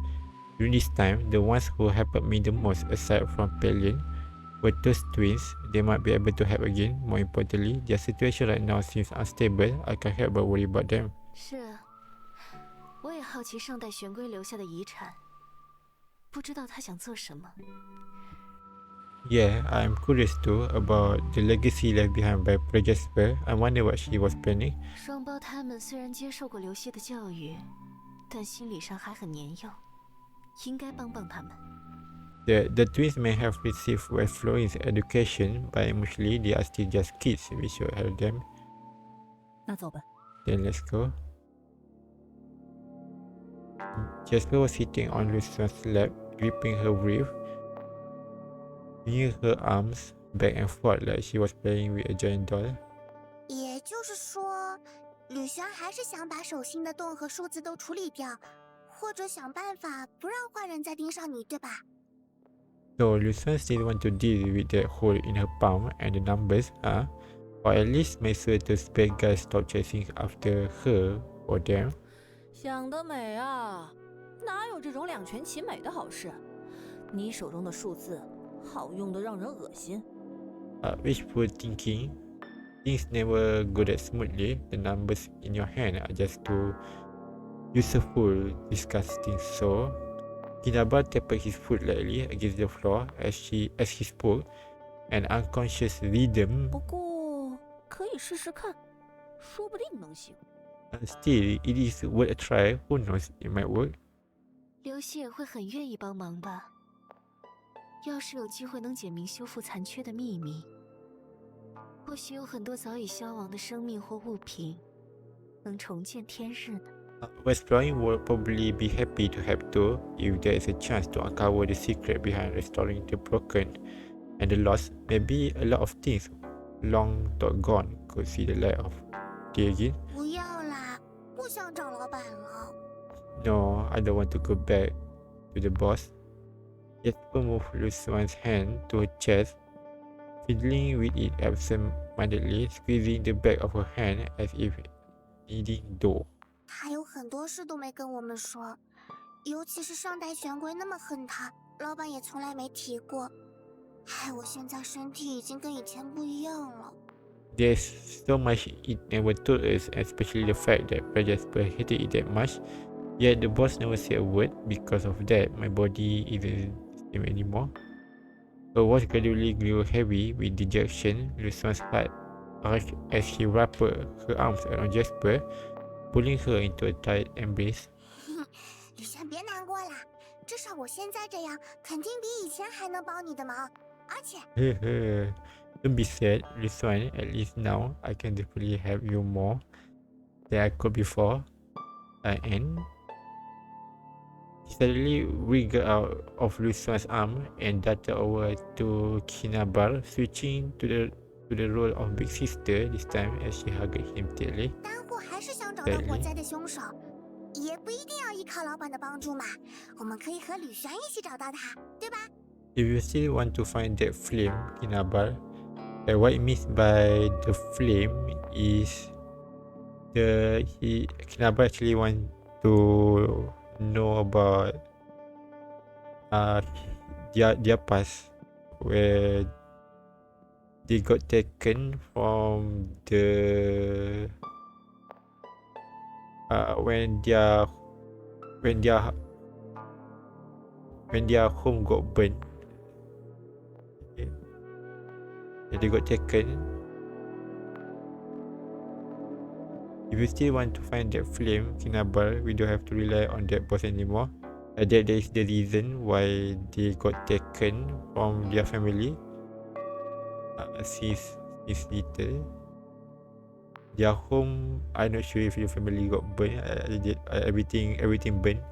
[SPEAKER 2] During this time, the ones who helped me the most, aside from Pelion, were those twins. They might be able to help again. More importantly, their situation right now seems unstable. I can't help but worry about them.
[SPEAKER 4] 是啊，我也好奇上代玄龟留下的遗产，不知道他想做什么。
[SPEAKER 2] Yeah, I'm curious too about the legacy left behind by Jasper. I wonder what she was planning.
[SPEAKER 4] 双胞胎们虽然接受过刘希的教育，但心理上还很年幼，应该帮帮他们。
[SPEAKER 2] The twins may have received well-flowing education, but emotionally they are still just kids. We should help them.
[SPEAKER 3] 那走吧。
[SPEAKER 2] Then let's go. Jasper was sitting on Lucian's lap, gripping her wrist, swinging her arms back and forth like she was playing with a giant doll.
[SPEAKER 5] 也就是说，吕璇还是想把手心的洞和数字都处理掉，或者想办法不让坏人再盯上你，对吧？
[SPEAKER 2] So Lucian still want to deal with that hole in her palm and the numbers, huh? Or at least make sure those bad guys stop chasing after her or them.
[SPEAKER 3] 想得美啊！哪有这种两全其美的好事？你手中的数字好用的让人恶心。
[SPEAKER 2] Wishful thinking. Things never go that smoothly. The numbers in your hand are just too useful, disgusting. So, Kinabalu tapped his foot lightly against the floor as he spoke, an unconscious rhythm.
[SPEAKER 3] 不过可以试试看，说不定能行。
[SPEAKER 2] Still, it is worth a try. Who knows, it might work.
[SPEAKER 4] 刘希也会很愿意帮忙吧。要是有机会能解明修复残缺的秘密，或许有很多早已消亡的生命或物品能重见天日呢。
[SPEAKER 2] Westploying will probably be happy to help too if there is a chance to uncover the secret behind restoring the broken and the lost. Maybe a lot of things long thought gone could see the light of day again.
[SPEAKER 5] 不要啦，不想找老板了。
[SPEAKER 2] No, I don't want to go back to the boss. Jesper moved Lucian's hand to her chest, fiddling with it absent-mindedly, squeezing the back of her hand as if needing dough.
[SPEAKER 5] 他有很多事都没跟我们说，尤其是上代权贵那么恨他，老板也从来没提过。唉，我现在身体已经跟以前不一样了。
[SPEAKER 2] There's so much it never told us, especially the fact that Jesper hated it that much. Yet the boss never said a word. Because of that, my body isn't the same anymore. Her voice gradually grew heavy with dejection. Lucian's heart arched as he wrapped her arms around Jesper, pulling her into a tight embrace.
[SPEAKER 5] 吕轩，别难过啦，至少我现在这样，肯定比以前还能帮你的忙。而且，Don't
[SPEAKER 2] be sad, Lucian. At least now, I can definitely help you more than I could before. And he suddenly wriggled out of Lucian's arm and darted over to Kinabalu, switching to the role of big sister this time as she hugged him tightly.
[SPEAKER 5] 单户还是想找到火灾的凶手，也不一定要依靠老板的帮助嘛。我们可以和吕璇一起找到他，对吧？
[SPEAKER 2] If you still want to find that flame, Kinabalu, and what it means by the flame is Kinabalu actually want to know about their past, where they got taken from the when their home got burned. They got taken. If you still want to find that flame, Kinabalu, we don't have to rely on that boss anymore. That is the reason why they got taken from their family. Since little, their home, I'm not sure if your family got burned. Everything burned.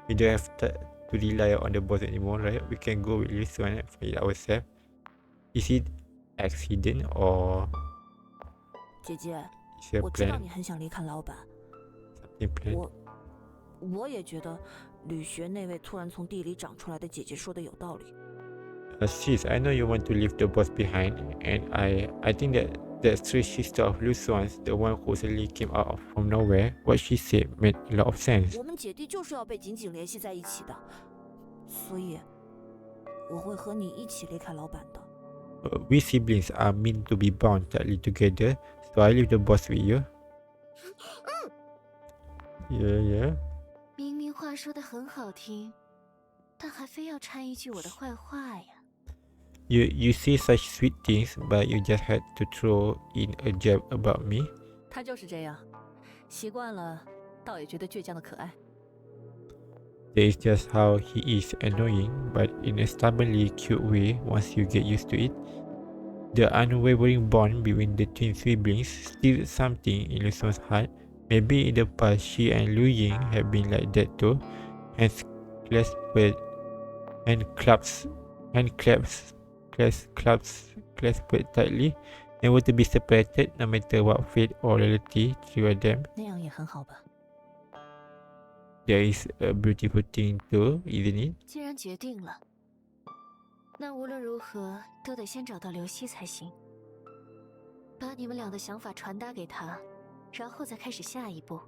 [SPEAKER 2] We don't have to rely on the boss anymore, right? We can go with this one and find it ourselves. Is it accident or
[SPEAKER 3] 姐姐，
[SPEAKER 2] is it a
[SPEAKER 3] 我知道
[SPEAKER 2] plan?
[SPEAKER 3] 你很想离开老板，
[SPEAKER 2] Something plan?
[SPEAKER 3] 我也觉得吕学那位突然从地里长出来的姐姐说的有道理。
[SPEAKER 2] Sis, I know you want to leave the boss behind, and I think that strange sister of Lucian's, the one who suddenly came out from nowhere, what she said made a lot of sense.
[SPEAKER 3] 我们姐弟就是要被紧紧联系在一起的，所以我会和你一起离开老板的。
[SPEAKER 2] We siblings are meant to be bound tightly together, so I leave the boss with you. Yeah.
[SPEAKER 4] 明明话说得很好听，但还非要掺一句我的坏话呀。
[SPEAKER 2] You say such sweet things, but you just had to throw in a jab about me.
[SPEAKER 3] 他就是这样，习惯了，倒也觉得倔强的可爱。
[SPEAKER 2] That is just how he is, annoying, but in a stubbornly cute way once you get used to it. The unwavering bond between the twin siblings stirs something in Lucian's heart. Maybe in the past she and Liu Ying have been like that too. Hands clasped tightly, never to be separated no matter what fate or reality threw at them.
[SPEAKER 3] 那样也很好吧。
[SPEAKER 2] There is a beautiful thing too, isn't it?
[SPEAKER 4] 既然决定了，那无论如何都得先找到刘希才行。把你们俩的想法传达给他，然后再开始下一步。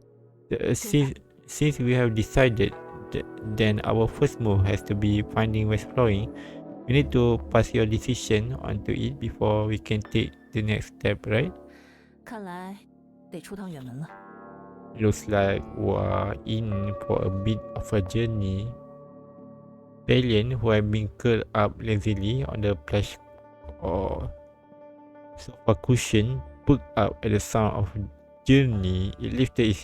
[SPEAKER 2] Since we have decided, then our first move has to be finding West Flowing. We need to pass your decision onto it before we can take the next step, right?
[SPEAKER 3] 看来得出趟远门了。
[SPEAKER 2] Looks like we're in for a bit of a journey. Valiant, who have been curled up lazily on the plush or sofa cushion, perked up at the sound of journey. It lifted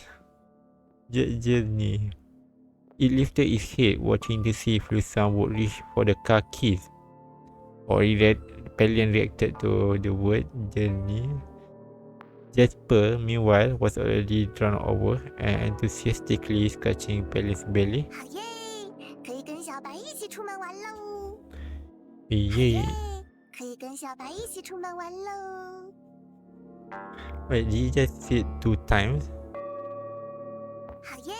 [SPEAKER 2] its head, watching to see if Lusan would reach for the car keys. Valiant reacted to the word journey. Jasper, meanwhile, was already drawn over and enthusiastically scratching Valiant's belly.
[SPEAKER 5] 好耶，可以跟小白一起出门玩喽！
[SPEAKER 2] Yay!
[SPEAKER 5] 可以跟小白一起出门玩喽！
[SPEAKER 2] Wait, did you just say it 2 times?
[SPEAKER 5] 好耶，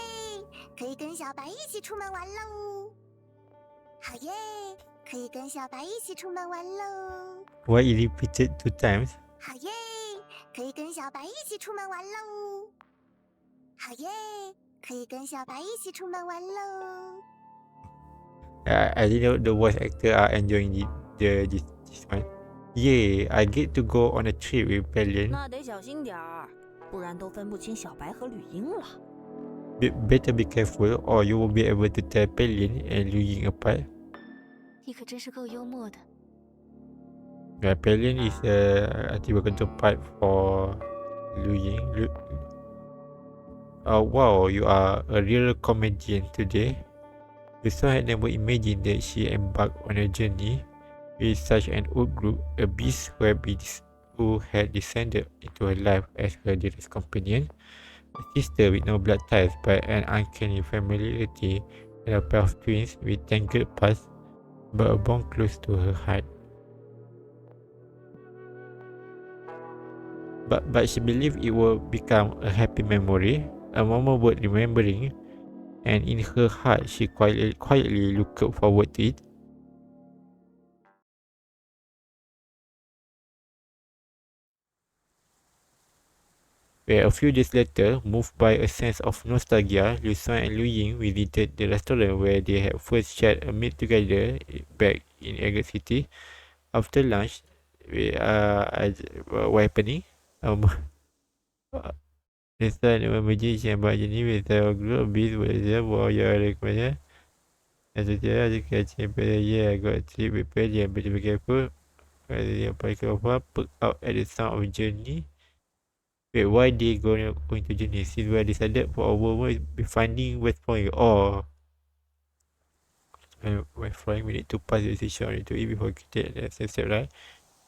[SPEAKER 5] 可以跟小白一起出门玩喽！好耶，可以跟小白一起出门玩喽！
[SPEAKER 2] Why you repeated 2 times?
[SPEAKER 5] 好耶，可以跟小白一起出门玩喽！好耶，可以跟小白一起出门玩喽！
[SPEAKER 2] I didn't know the voice actor are enjoying this one. Yay! I get to go on a trip with Valiant.
[SPEAKER 3] 那得小心点儿，不然都分不清小白和吕英了。
[SPEAKER 2] Better be careful, or you won't be able to tell Valiant and Liu Ying apart.
[SPEAKER 4] 你可真是够幽默的。
[SPEAKER 2] Yeah, Valiant is a tiba control part for Liu Ying. Wow, you are a real comedian today. Lusa had never imagined that she embarked on a journey with such an old group, a beast who had descended into her life as her dearest companion, a sister with no blood ties but an uncanny familiarity, and a pair of twins with tangled past but a bond close to her heart. But she believed it will become a happy memory, a moment worth remembering, and in her heart she quietly looked forward to it. Where a few days later, moved by a sense of nostalgia, Liu Xuan and Liu Ying visited the restaurant where they had first shared a meal together back in Agate City. After lunch, what happening? Next time, magician about journey with our group of bees was there for your recommendation. As a child, I catch him, yeah, I got a trip with Pedro, but be careful. The Pike put out at the sound of journey. Wait, why they going to journey? Since we decided for our moment be finding West Point. Oh, West Point, we need to pass the decision to eat before getting the next step, right?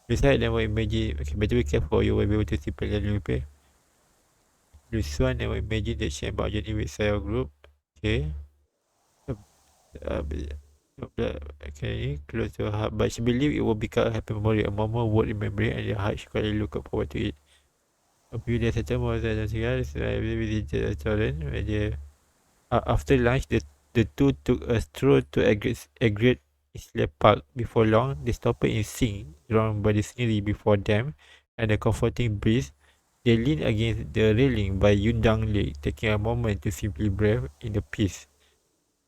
[SPEAKER 2] Besides, never imagine. Okay, better be careful. You will be able to see Pedro repair. Lusuan never imagined that she embarked journey with Sayo group. Okay. Okay, close to her heart. But she believed it would become a happy memory, a moment worth remembering, and her heart she quietly looked forward to it. A few days later, more than I visited the restaurant where they, after lunch, the two took a stroll to a great Isla Park. Before long, they stopped in Sing, drawn by the scenery before them and the comforting breeze. They leaned against the railing by Yundang Lake, taking a moment to simply breathe in the peace.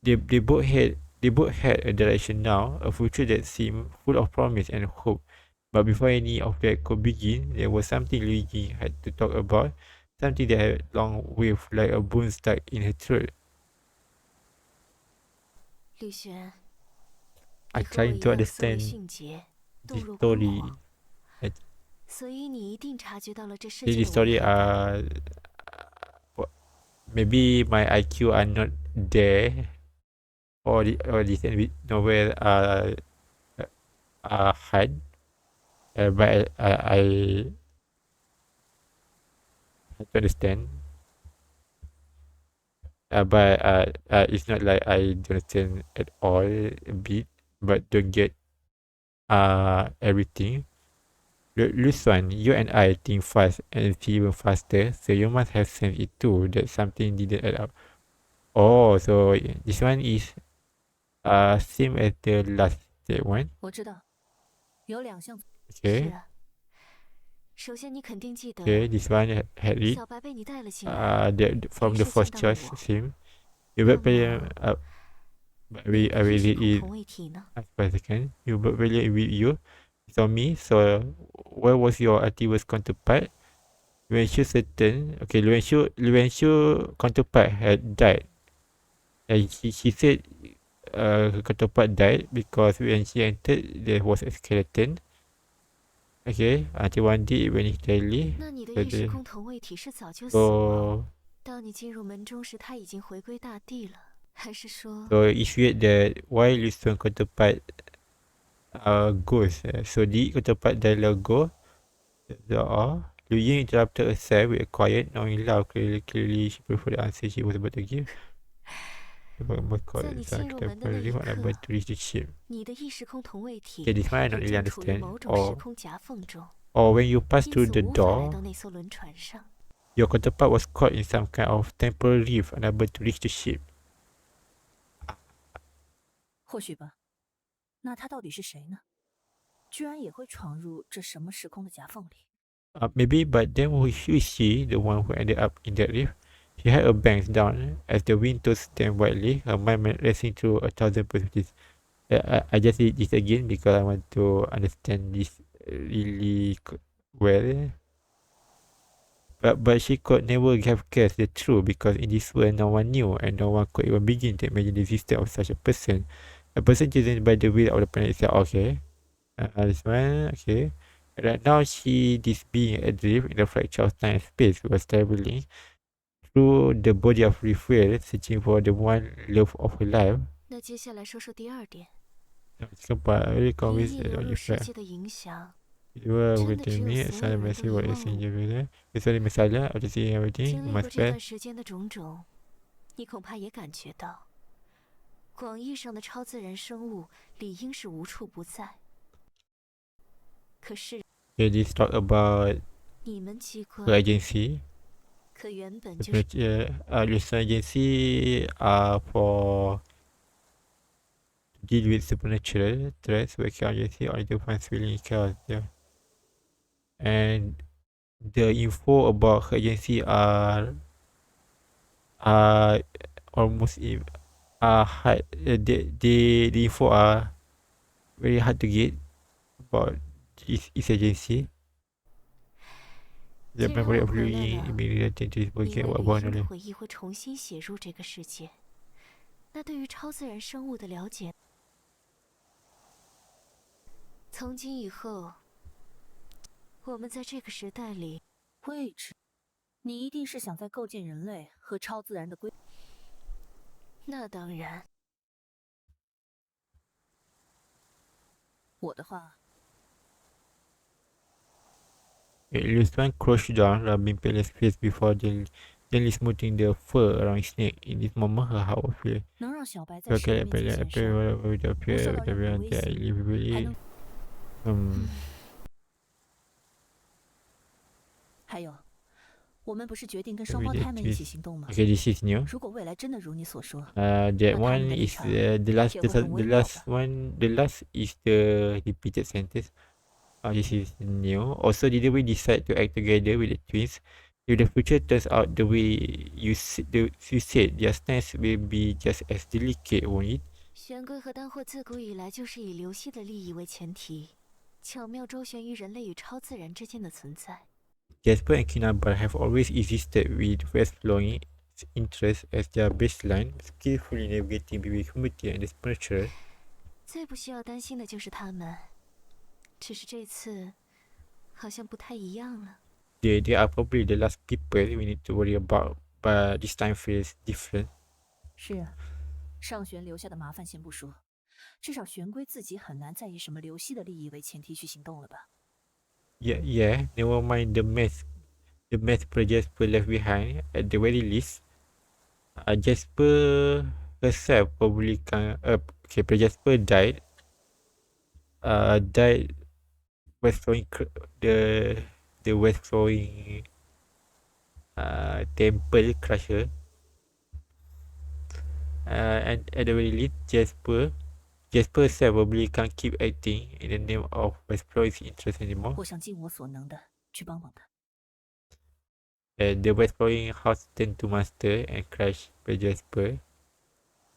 [SPEAKER 2] They both had a direction now, a future that seemed full of promise and hope. But before any of that could begin, there was something Liu Ying had to talk about, something that had long waved like a bone stuck in her throat.
[SPEAKER 4] 吕璇，
[SPEAKER 2] I
[SPEAKER 4] 你和我
[SPEAKER 2] trying
[SPEAKER 4] 一
[SPEAKER 2] to
[SPEAKER 4] 样思维
[SPEAKER 2] understand
[SPEAKER 4] 迅捷，动
[SPEAKER 2] this
[SPEAKER 4] 若观
[SPEAKER 2] story.
[SPEAKER 4] 火，所以你一定察觉到了这世
[SPEAKER 2] This
[SPEAKER 4] 界的
[SPEAKER 2] story
[SPEAKER 4] 违和感。
[SPEAKER 2] maybe my IQ are not there, or this novel are hard. But I have to understand. But it's not like I don't understand at all a bit, but don't get everything. Lusuan, you and I think fast and see even faster, so you must have sensed it too that something didn't add up. Oh, so this one is same as the last that one.
[SPEAKER 3] 我知道，有两项。
[SPEAKER 2] Okay.
[SPEAKER 4] 是啊，首先你肯定记
[SPEAKER 2] Okay,
[SPEAKER 4] 得
[SPEAKER 2] this one had it.
[SPEAKER 4] 小白被你带了进来，
[SPEAKER 2] From the
[SPEAKER 4] 于是
[SPEAKER 2] first
[SPEAKER 4] 见到了
[SPEAKER 2] choice
[SPEAKER 4] 我。
[SPEAKER 2] sim. You but
[SPEAKER 4] 那
[SPEAKER 2] player
[SPEAKER 4] 么
[SPEAKER 2] but
[SPEAKER 4] 你
[SPEAKER 2] we
[SPEAKER 4] 的
[SPEAKER 2] I
[SPEAKER 4] 意
[SPEAKER 2] will
[SPEAKER 4] 识
[SPEAKER 2] read
[SPEAKER 4] 共
[SPEAKER 2] it
[SPEAKER 4] 同位体呢？
[SPEAKER 2] for a second. You but player with you. So me. So where was your activist counterpart? Luenshu certain. Okay, Luenshu counterpart had died. And she said her counterpart died because when she entered there was a skeleton. Okay, until one day when it's daily.
[SPEAKER 4] 那你的
[SPEAKER 2] So
[SPEAKER 4] 意识
[SPEAKER 2] they
[SPEAKER 4] 共同位体是早就死亡，
[SPEAKER 2] so
[SPEAKER 4] 当你进入门中时，他已经回归大地了，还是说
[SPEAKER 2] so it's weird that why Lucian counterpart ghost. So the counterpart dialogue go. So Liu Ying interrupted herself with a quiet, knowing loud. Clearly, she preferred the answer she was about to give.
[SPEAKER 4] 在你进入门的那一刻，
[SPEAKER 2] to reach the ship.
[SPEAKER 4] 你的意识共同位体
[SPEAKER 2] Okay, this one I
[SPEAKER 4] 便
[SPEAKER 2] don't really
[SPEAKER 4] 正处于
[SPEAKER 2] understand.
[SPEAKER 4] 某种时空夹缝中，
[SPEAKER 2] Or when you pass
[SPEAKER 4] 因
[SPEAKER 2] through
[SPEAKER 4] 此
[SPEAKER 2] the
[SPEAKER 4] 无法来
[SPEAKER 2] door,
[SPEAKER 4] 到那艘轮船上。
[SPEAKER 2] your counterpart was caught in some kind of temporal rift, unable to reach the ship.
[SPEAKER 3] 或许吧。那他到底是谁呢？居然也会闯入这什么时空的夹缝里？
[SPEAKER 2] Maybe, but then who is she, the one who ended up in that rift? She had her bangs down as the wind tossed them wildly, her mind racing through 1,000 perspectives. I just read this again because I want to understand this really well. But she could never have guessed the truth because in this world no one knew and no one could even begin to imagine the existence of such a person. A person chosen by the will of the planet itself. Okay. This one, okay. Right now she this being adrift in the fracture of time and space was traveling through the body of Raphael, searching for the one love of her life.
[SPEAKER 4] 那接下来说说第二点，
[SPEAKER 2] Cepat, very
[SPEAKER 4] 灵
[SPEAKER 2] convinced
[SPEAKER 4] 异
[SPEAKER 2] that
[SPEAKER 4] 流
[SPEAKER 2] what
[SPEAKER 4] 入
[SPEAKER 2] you
[SPEAKER 4] 世
[SPEAKER 2] felt.
[SPEAKER 4] 界的影响，
[SPEAKER 2] You were
[SPEAKER 4] 真的
[SPEAKER 2] with
[SPEAKER 4] 只有
[SPEAKER 2] me,
[SPEAKER 4] 所
[SPEAKER 2] some
[SPEAKER 4] 有人都
[SPEAKER 2] message
[SPEAKER 4] 遗
[SPEAKER 2] what
[SPEAKER 4] 忘
[SPEAKER 2] you
[SPEAKER 4] 了
[SPEAKER 2] send
[SPEAKER 4] 我。
[SPEAKER 2] you. It's only masalah, after seeing everything,
[SPEAKER 4] 经历
[SPEAKER 2] must
[SPEAKER 4] 过这
[SPEAKER 2] fail.
[SPEAKER 4] 段时间的种种，你恐怕也感觉到，广义上的超自然生物理应是无处不在。可是
[SPEAKER 2] Okay, this talk about
[SPEAKER 4] 你们机
[SPEAKER 2] her
[SPEAKER 4] 关
[SPEAKER 2] agency.
[SPEAKER 4] 可原本就是
[SPEAKER 2] Listener agency for deal with supernatural threats, working agency or to find feeling chaos. Yeah. And the info about her agency are almost hard. The info are very hard to get about this agency. The
[SPEAKER 4] 既然
[SPEAKER 2] memory
[SPEAKER 4] 我
[SPEAKER 2] of
[SPEAKER 4] 回来
[SPEAKER 2] Louis
[SPEAKER 4] 了，
[SPEAKER 2] immediately to
[SPEAKER 4] 你
[SPEAKER 2] forget
[SPEAKER 4] 为
[SPEAKER 2] what
[SPEAKER 4] 理
[SPEAKER 2] about
[SPEAKER 4] 应的
[SPEAKER 2] knowledge.
[SPEAKER 4] 回忆会重新写入这个世界。那对于超自然生物的了解，从今以后，我们在这个时代里，
[SPEAKER 3] 位置，你一定是想在构建人类和超自然的规。
[SPEAKER 4] 那当然，
[SPEAKER 3] 我的话，
[SPEAKER 2] Lucian crouched down, rubbing Pele's face before gently smoothing the fur around his neck. In this moment, her heart was filled.
[SPEAKER 3] 能让小白在
[SPEAKER 2] Okay,
[SPEAKER 3] 世人面前
[SPEAKER 2] Pele
[SPEAKER 3] 显
[SPEAKER 2] appeared
[SPEAKER 3] 身，
[SPEAKER 2] whatever with the
[SPEAKER 3] 不
[SPEAKER 2] appear
[SPEAKER 3] 受
[SPEAKER 2] with
[SPEAKER 3] 到任何
[SPEAKER 2] everyone
[SPEAKER 3] 威
[SPEAKER 2] that
[SPEAKER 3] 胁，还
[SPEAKER 2] illegally
[SPEAKER 3] 能。还有，我们不是决定跟双胞胎们一起行动吗？
[SPEAKER 2] Okay, this is new.
[SPEAKER 3] 如果未来真的如你所说，
[SPEAKER 2] That
[SPEAKER 3] 那他们
[SPEAKER 2] one
[SPEAKER 3] 的立
[SPEAKER 2] is
[SPEAKER 3] 场
[SPEAKER 2] the last
[SPEAKER 3] 也会更
[SPEAKER 2] the
[SPEAKER 3] 微妙
[SPEAKER 2] last
[SPEAKER 3] 的。
[SPEAKER 2] one the last is the repeated sentence. This is new. Also, did we decide to act together with the twins? If the future turns out the way you said, their stance will be just as delicate, won't it?
[SPEAKER 4] 玄龟和丹霍自古以来就是以流系的利益为前提，巧妙周旋于人类与超自然之间的存在。
[SPEAKER 2] Jasper and Kinabalu have always existed with fast-flowing interests as their baseline, skillfully navigating between humanity and the supernatural.
[SPEAKER 4] 最不需要担心的就是他们，只是这次好像不太一样了。
[SPEAKER 2] They are probably the last people we need to worry about, but this time feels different.
[SPEAKER 3] 是啊，上玄留下的麻烦先不说，至少玄龟自己很难再以什么流系的利益为前提去行动了吧？
[SPEAKER 2] Yeah, never mind the mess Jasper left behind. At the very least, Jasper herself probably can. Okay, Jasper died. Died west flowing the west flowing temple crusher. And at the very least, Jasper said probably can't keep acting in the name of exploring his interest anymore.
[SPEAKER 3] 我想尽我所能的去帮帮他。
[SPEAKER 2] The west flowing house turned to master and crashed by Jasper.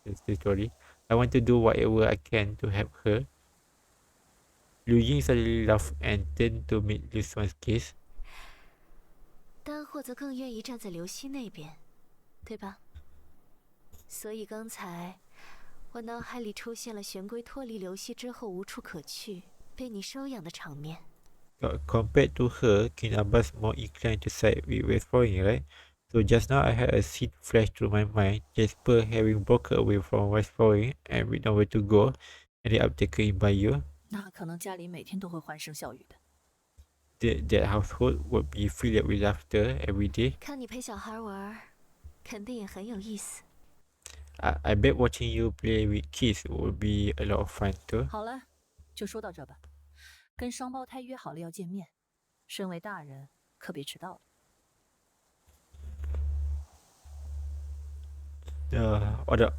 [SPEAKER 2] That's the story. I want to do whatever I can to help her. Liu Ying suddenly laughed and turned to meet Liu Xuan's gaze.
[SPEAKER 4] 丹或则更愿意站在刘希那边，对吧？所以刚才我脑海里出现了玄龟脱离刘希之后无处可去，被你收养的场面。
[SPEAKER 2] Compared to her, King Abbas more inclined to side with west flowing, right? So just now I had a scene flash through my mind, Jasper having broken away from west flowing and with nowhere to go, ended up taken in by you.
[SPEAKER 3] 那可能家里每天都会欢声笑语的。
[SPEAKER 2] That household would be filled with laughter every day.
[SPEAKER 4] 看你陪小孩玩，肯定也很有意思。
[SPEAKER 2] I bet watching you play with kids would be a lot of fun too.
[SPEAKER 3] 好了，就说到这吧。跟双胞胎约好了要见面，身为大人可别迟到
[SPEAKER 2] 了。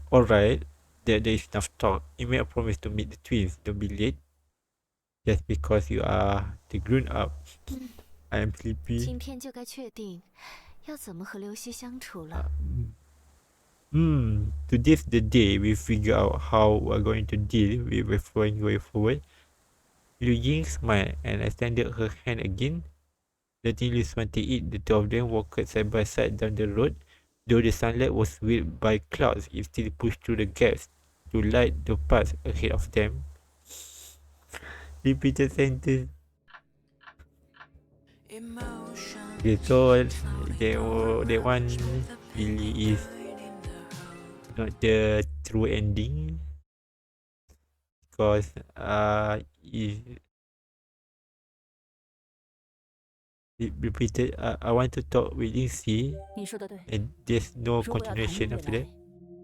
[SPEAKER 2] Alright, there is enough talk. You made a promise to meet the twins. Don't be late. Just because you are the grown up. I am sleepy.
[SPEAKER 4] 今天就该确定要怎么和刘希相处了。
[SPEAKER 2] Today's the day we figure out how we're going to deal with referring going forward. Liu Ying smiled and extended her hand again. Letting Liu Xuan take it, the two of them walked side by side down the road. Though the sunlight was veiled by clouds, it still pushed through the gaps to light the path ahead of them. Repeated sentence. Okay, so that one really is not the true ending, because it repeated. I want to talk with Lindsay.
[SPEAKER 3] 你说的对。
[SPEAKER 2] And there's no
[SPEAKER 3] 如果要谈论
[SPEAKER 2] continuation
[SPEAKER 3] 未
[SPEAKER 2] after
[SPEAKER 3] 来
[SPEAKER 2] that.，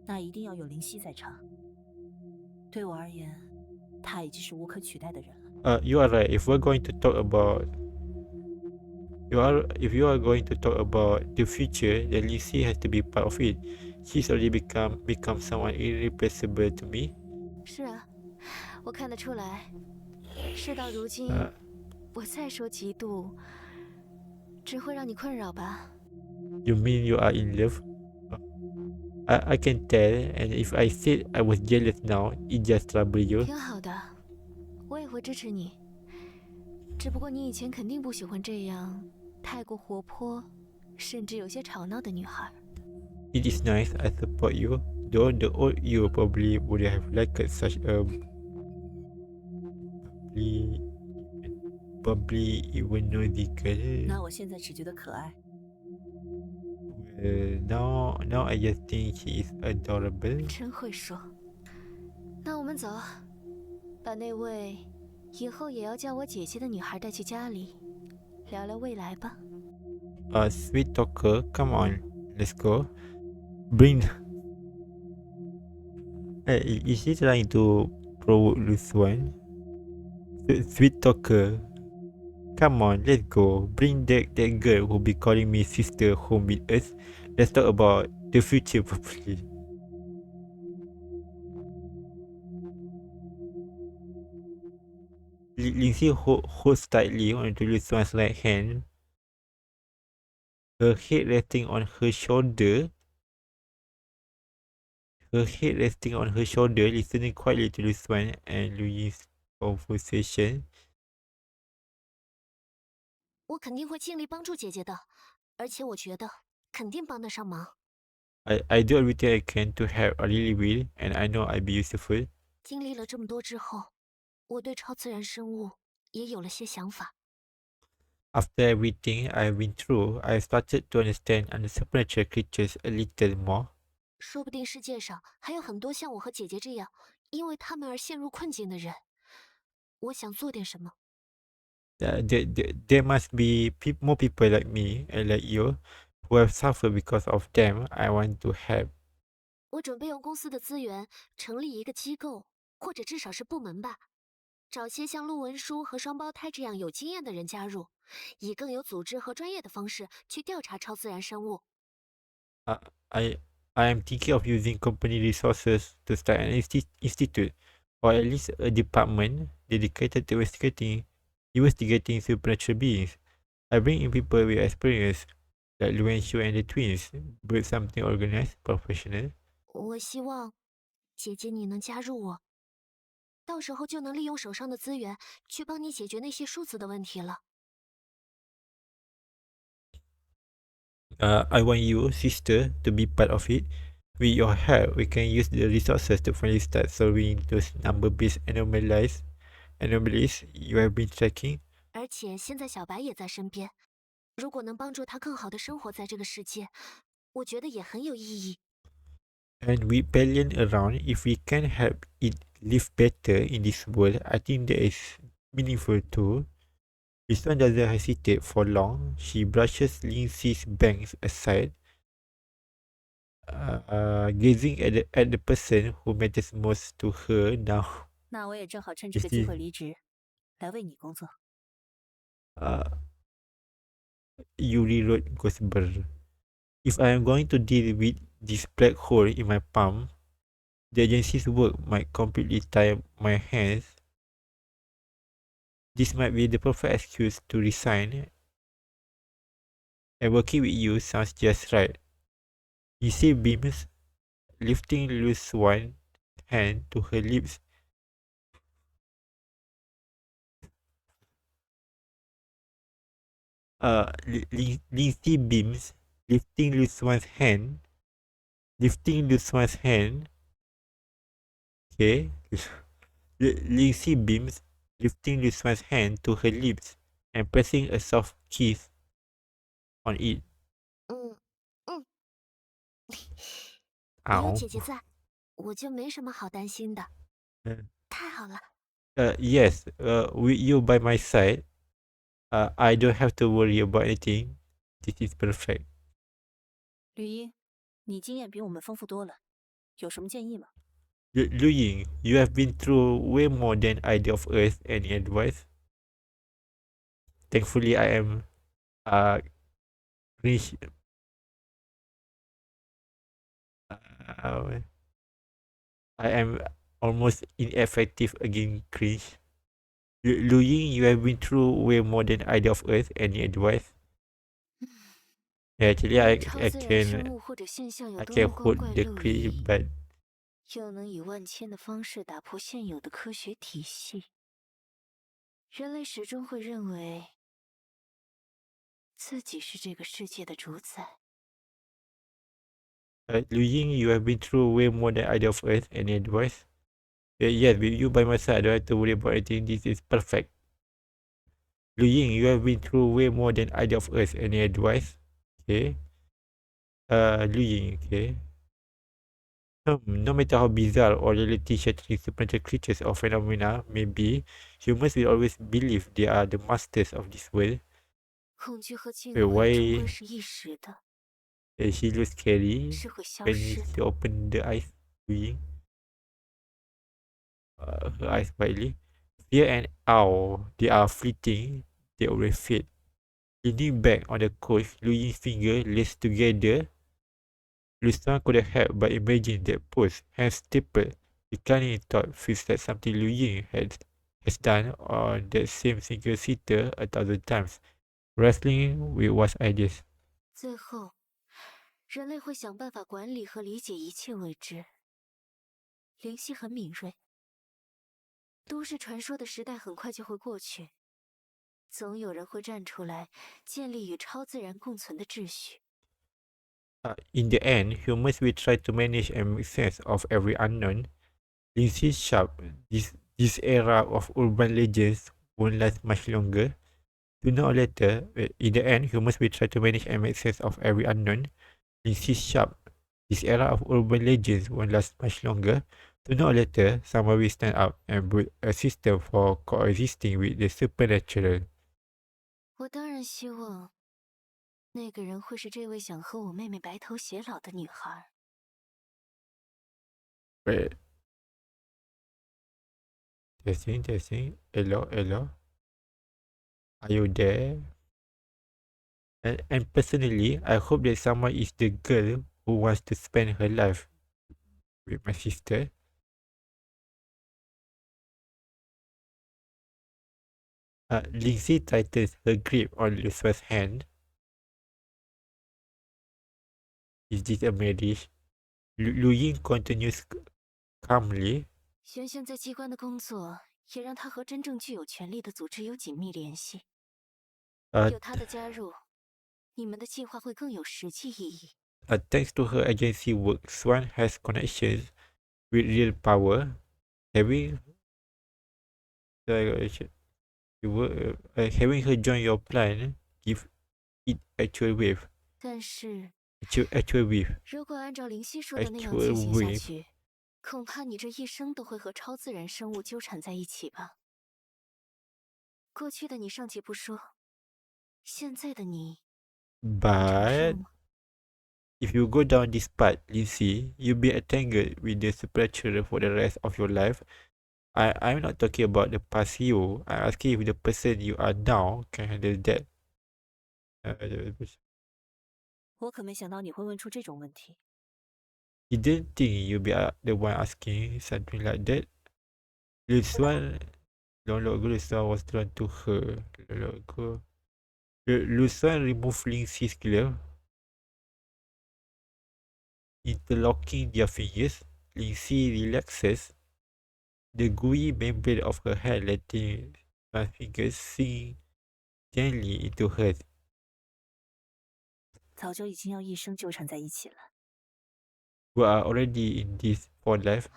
[SPEAKER 3] 那一定要有林夕在场。对我而言，他已经是无可取代的人了。
[SPEAKER 2] You are right. If we're going to talk about if you are going to talk about the future, then Lindsay has to be part of it. She's already become someone irreplaceable to me.
[SPEAKER 4] 是啊，我看得出来。事到如今，我再说嫉妒，只会让你困扰吧。
[SPEAKER 2] You mean you are in love? I can tell, and if I said I was jealous now, it just trouble you.
[SPEAKER 4] 挺好的，我也会支持你。只不过你以前肯定不喜欢这样太过活泼，甚至有些吵闹的女孩。
[SPEAKER 2] It is nice. I support you. Though the old you probably would have liked such a bubbly, even nosy girl.
[SPEAKER 3] 那我现在只觉得可爱。
[SPEAKER 2] Now I just think she is adorable.
[SPEAKER 4] 真会说。那我们走，把那位以后也要叫我姐姐的女孩带去家里，聊聊未来吧。
[SPEAKER 2] Sweet talker, come on, let's go. Bring. Hey, is she trying to provoke this one? Sweet talker, come on, let's go. Bring that girl who be calling me sister home with us. Let's talk about the future properly. Lindsay holds tightly onto Liu Xuan's right hand, her head resting on her shoulder. Listening quietly to Liu Xuan and Liu Ying's conversation.
[SPEAKER 4] 我肯定会尽力帮助姐姐的，而且我觉得肯定帮得上忙。
[SPEAKER 2] I do everything I can to help. I really will, and I know I'll be useful.
[SPEAKER 4] 经历了这么多之后，我对超自然生物也有了些想法。
[SPEAKER 2] After everything I've been through, I started to understand supernatural creatures a little more.
[SPEAKER 4] 说不定世界上还有很多像我和姐姐这样，因为他们而陷入困境的人。我想做点什么。
[SPEAKER 2] There must be more people like me and like you who have suffered because of them. I want to help.
[SPEAKER 4] 我准备用公司的资源成立一个机构，或者至少是部门吧。找些像陆文书和双胞胎这样有经验的人加入，以更有组织和专业的方式去调查超自然生物。
[SPEAKER 2] Uh, I I am thinking of using company resources to start an institute, or at least a department dedicated to investigating supernatural beings. I bring in people with experience, like Lu and Shu and the twins, build something organized, professional.
[SPEAKER 4] 我希望姐姐你能加入我，到时候就能利用手上的资源去帮你解决那些数字的问题了。
[SPEAKER 2] I want you, sister, to be part of it. With your help, we can use the resources to finally start solving those number-based anomalies you have been tracking.
[SPEAKER 4] 而且现在小白也在身边，如果能帮助他更好的生活在这个世界，我觉得也很有意义。
[SPEAKER 2] And with Pelion around, if we can help it live better in this world, I think that is meaningful too. This one doesn't hesitate for long. She brushes Lindsay's bangs aside, gazing at the person who matters most to her now.
[SPEAKER 3] 那我也正好趁这个机会离职，来为你工作。
[SPEAKER 2] Yuri wrote Gosber. If I am going to deal with this black hole in my palm, the agency's work might completely tie my hands. This might be the perfect excuse to resign, and working with you sounds just right. You see beams, lifting loose one hand to her lips. Lindsay beams, lifting loose one's hand, okay. Lindsay beams, lifting loose one's hand to her lips and pressing a soft kiss on it.
[SPEAKER 4] 嗯嗯，有
[SPEAKER 2] Ow.
[SPEAKER 4] 姐姐在，我就没什么好担心的。太好了。
[SPEAKER 2] Yes, with you by my side, I don't have to worry about anything. This is perfect.
[SPEAKER 3] 吕一，你经验比我们丰富多了，有什么建议吗？
[SPEAKER 2] Lu Ying, you have been through way more than I did of Earth. Any advice? Thankfully, I am cringe. Uh, I am almost ineffective against cringe. Lu Ying, you have been through way more than I did of Earth. Any advice? Yeah, actually,
[SPEAKER 4] 无论超自然生物或者现象有
[SPEAKER 2] I
[SPEAKER 4] 多
[SPEAKER 2] can
[SPEAKER 4] 么光
[SPEAKER 2] hold
[SPEAKER 4] 怪
[SPEAKER 2] the
[SPEAKER 4] 陆
[SPEAKER 2] cringe,
[SPEAKER 4] 离，
[SPEAKER 2] but
[SPEAKER 4] 又能以万千的方式打破现有的科学体系，人类始终会认为自己是这个世界的主宰。
[SPEAKER 2] Lu Ying, you have been through way more than I did of Earth. Any advice? Yes, with you by my side, I don't have to worry about anything. This is perfect. Lu Ying, you have been through way more than I did of Earth. Any advice? Okay. Lu Ying, okay. No matter how bizarre or reality-shattering supernatural creatures or phenomena may be, humans will always believe they are the masters of this world.
[SPEAKER 4] 恐惧和敬
[SPEAKER 2] Wait,
[SPEAKER 4] 畏终
[SPEAKER 2] why
[SPEAKER 4] 归是一时的，
[SPEAKER 2] she looks scary
[SPEAKER 4] 是会消
[SPEAKER 2] when
[SPEAKER 4] 失
[SPEAKER 2] she
[SPEAKER 4] 的。
[SPEAKER 2] open the eyes? Lu Ying, her eyes widely. Fear and awe, they are fleeting. They always fade. Leaning back on the couch, Lu Ying's fingers laced together. Lustan couldn't help but imagine that pose, hands stapled. Declining thought feels like something Lu Ying has done on that same single seater 1,000 times, wrestling with what's ideas.
[SPEAKER 4] 最后，人类会想办法管理和理解一切未知。灵犀很敏锐，都市传说的时代很快就会过去，总有人会站出来，建立与超自然共存的秩序。
[SPEAKER 2] In the end, humans will try to manage and make sense of every unknown. Lindsay Sharp, this era of urban legends won't last much longer. Sooner or later, in the end, humans will try to manage and make sense of every unknown. Lindsay Sharp, this era of urban legends won't last much longer. Sooner or later, someone will stand up and build a system for coexisting with the supernatural.
[SPEAKER 4] 我当然希望，那个人会是这位想和我妹妹白头偕老的女孩。
[SPEAKER 2] But Testing. Hello. Are you there? And personally, I hope that someone is the girl who wants to spend her life with my sister. Lindsay tightens her grip on Lucifer's hand. Is this a marriage? Lu Ying continues calmly.
[SPEAKER 4] 轩轩在机关的工作，也让他和真正具有权力的组织有紧密联系。有他的加入，你们的计划会更有实际意义。
[SPEAKER 2] Thanks to her agency work, Swan has connections with real power. Having having her join your plan give it actual wave.
[SPEAKER 4] 但是，
[SPEAKER 2] actual wave.
[SPEAKER 4] 如果按照灵犀说的那样进行下去，恐怕你这一生都会和超自然生物纠缠在一起吧。过去的你尚且不说，现在的你，
[SPEAKER 2] But if you go down this path, Lindsay, you'll be entangled with the supernatural for the rest of your life. I'm not talking about the past you. I'm asking if the person you are now can handle that.
[SPEAKER 3] 我可没想到你会问出这种问题。
[SPEAKER 2] Didn't think you'd be the one asking something like that. Lucian, long ago, Lucian was drawn to her. Long ago, Lucian removed Lindsay's glove, interlocking their fingers. Lindsay relaxes the gooey membrane of her hand, letting my fingers sink gently into hers.
[SPEAKER 3] 早就已经要一生纠缠在一起了。
[SPEAKER 2] We are already in this for life.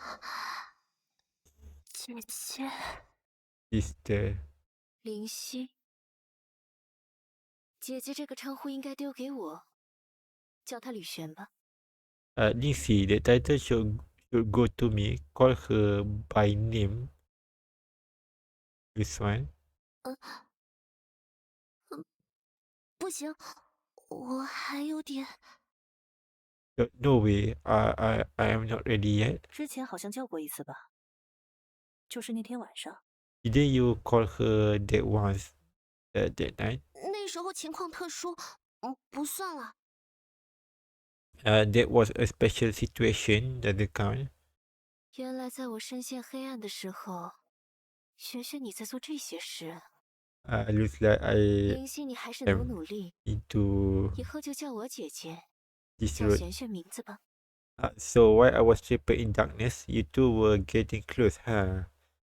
[SPEAKER 4] 姐姐，
[SPEAKER 2] Sister.
[SPEAKER 4] 灵犀，姐姐这个称呼应该丢给我，叫她吕璇吧。
[SPEAKER 2] Lindsay, the title should go to me. Call her by name. This one.
[SPEAKER 5] 不行，我还有点。
[SPEAKER 2] No way. I am not ready yet.
[SPEAKER 3] 之前好像叫过一次吧，就是那天晚上。
[SPEAKER 2] Didn't you call her that once that night?
[SPEAKER 5] 那时候情况特殊，不算了。
[SPEAKER 2] That was a special situation. Doesn't count.
[SPEAKER 4] 原来在我深陷黑暗的时候，璇璇你在做这些事。
[SPEAKER 2] Looks like I
[SPEAKER 4] 灵犀，你还是努力，
[SPEAKER 2] into
[SPEAKER 4] 以后就叫我姐姐，
[SPEAKER 2] this
[SPEAKER 4] 叫
[SPEAKER 2] road.
[SPEAKER 4] 璇璇名字吧。
[SPEAKER 2] So while I was trapped in darkness, you two were getting close, huh?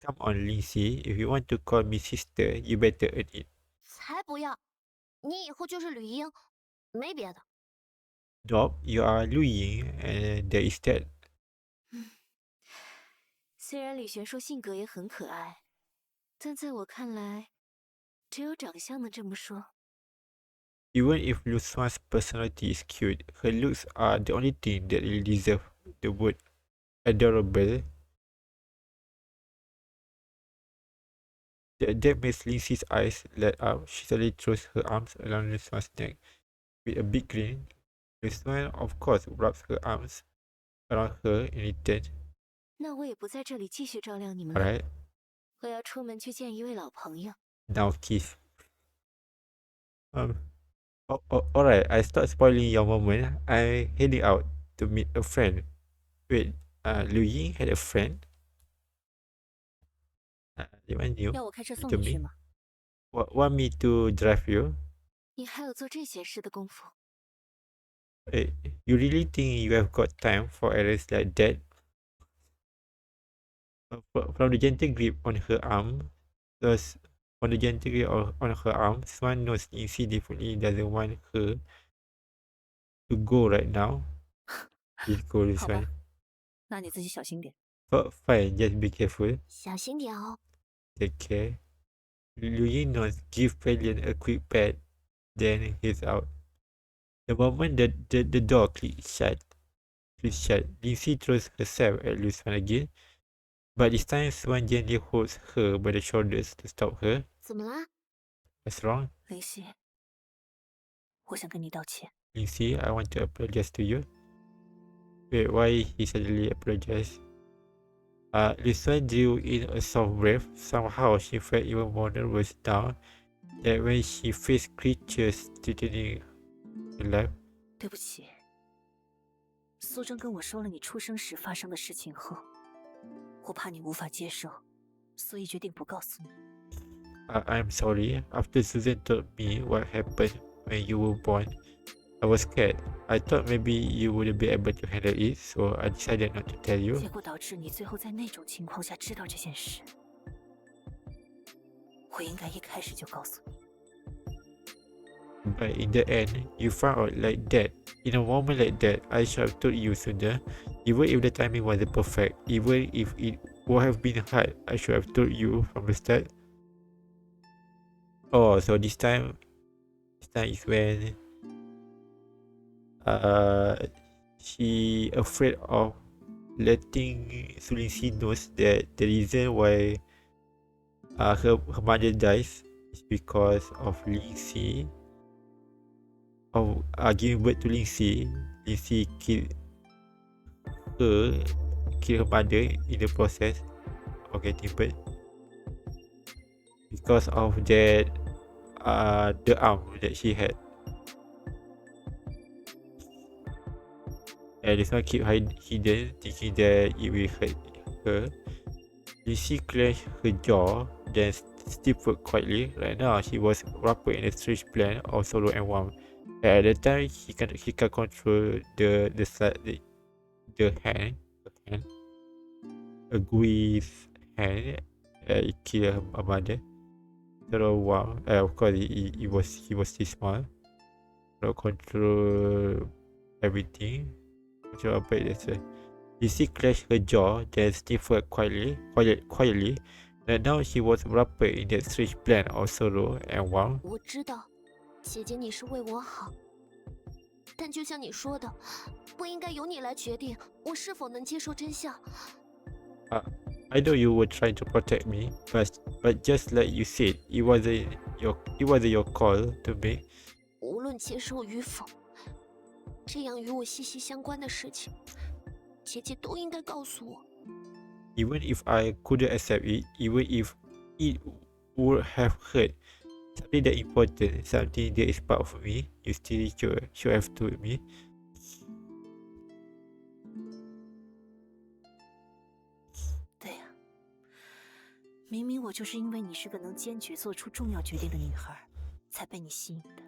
[SPEAKER 2] Come on, Lindsay. If you want to call me sister, you better earn it.
[SPEAKER 5] 才不要！你以后就是吕英，没别的。
[SPEAKER 2] Nope, you are Lu Ying, and there is that.
[SPEAKER 4] 虽然李璇说性格也很可爱，但在我看来，只有长相能这么说。
[SPEAKER 2] Even if Lu Xuan's personality is cute, her looks are the only thing that really deserve the word adorable. That makes Lindsay's eyes light up. She suddenly throws her arms around Lu Xuan's neck with a big grin. Lu Xuan, of course, rubs her arms around her in return.
[SPEAKER 4] 那我也不在这里继续照亮你们了。
[SPEAKER 2] Alright,
[SPEAKER 4] 我要出门去见一位老朋友。
[SPEAKER 2] now kiss. Alright, I start spoiling your moment. I'm heading out to meet a friend. Wait, Lu Ying had a friend? 你们有
[SPEAKER 3] 要我开车送你去吗？
[SPEAKER 2] Want me to drive you?
[SPEAKER 4] 你还有做这些事的功夫？
[SPEAKER 2] You really think you have got time for errands like that? From the gentle grip on her arm, on the gentle grip on her arm, Swan knows Lindsay definitely doesn't want her to go right now. Please go, this
[SPEAKER 3] 好吧
[SPEAKER 2] one.
[SPEAKER 3] 那你自己小心点。
[SPEAKER 2] Fine, just be careful.
[SPEAKER 5] 小心点哦。
[SPEAKER 2] Take care. Lu Ying nods, give Valiant a quick pat, then heads out. The moment the door clicks shut, Lindsay throws herself at Lu Xuan again. But this time, Swan gently holds her by the shoulders to stop her.
[SPEAKER 5] 怎么啦？
[SPEAKER 2] What's wrong?
[SPEAKER 3] 林夕，我想跟你道歉。
[SPEAKER 2] Lindsay, I want to apologize to you. Wait, why he suddenly apologized? Lisa drew in a soft breath. Somehow she felt even more nervous now than when she faced creatures threatening her life.
[SPEAKER 3] 对不起，苏征跟我说了你出生时发生的事情后，我怕你无法接受，所以决定不告诉你。
[SPEAKER 2] I'm sorry. After Susan told me what happened when you were born, I was scared. I thought maybe you wouldn't be able to handle it, so I decided not to tell you.
[SPEAKER 3] 结果导致你最后在那种情况下知道这件事。我应该一开始就告诉你。
[SPEAKER 2] But in the end, you found out like that. In a moment like that, I should have told you sooner. Even if the timing wasn't perfect, even if it would have been hard, I should have told you from the start. Oh, so this time is when she afraid of letting Sulingsi knows that the reason why her mother dies is because of Lingxi. Of giving birth to Lingxi. Lingxi killed her mother in the process of getting birth. Because of that, the arm that she had. And this one keep hidden, thinking that it will hurt her. Lucy clenched her jaw, then stiffened quietly. Right now, she was wrapped in a strange blend of sorrow and warmth. At the time, she can't control the hand, a gooey's hand. It killed her mother. So wow, of course, he was this small. Not control everything. Control apa it is. Lucy clenched her jaw, then stiffened quietly. And now she was wrapped in that strange blend of sorrow and warmth.
[SPEAKER 4] 我知道，姐姐你是为我好，但就像你说的，不应该由你来决定我是否能接受真相。
[SPEAKER 2] I know you were trying to protect me, but just like you said, it wasn't your call to make.
[SPEAKER 4] 无论接受与否，这样与我息息相关的事情，姐姐都应该告诉我。
[SPEAKER 2] Even if I couldn't accept it, even if it would have hurt something that important, something that is part of me, you still should have told me.
[SPEAKER 3] 对呀，明明我就是因为你是个能坚决做出重要决定的女孩，才被你吸引的。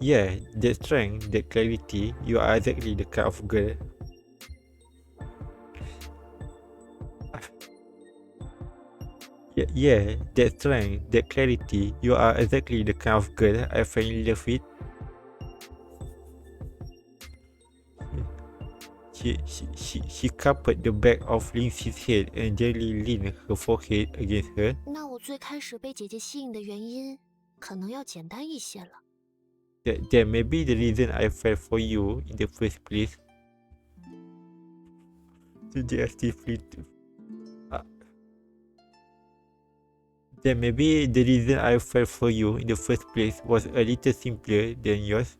[SPEAKER 2] Yeah, that strength, that clarity, you are exactly the kind of girl. Yeah, that strength, that clarity, you are exactly the kind of girl I fell in love with. She covered the back of Lindsay's head and gently leaned her forehead against her.
[SPEAKER 4] 那我最开始被姐姐吸引的原因，可能要简单一些了。
[SPEAKER 2] That may be the reason I fell for you in the first place. That maybe the reason I fell for you in the first place was a little simpler than yours.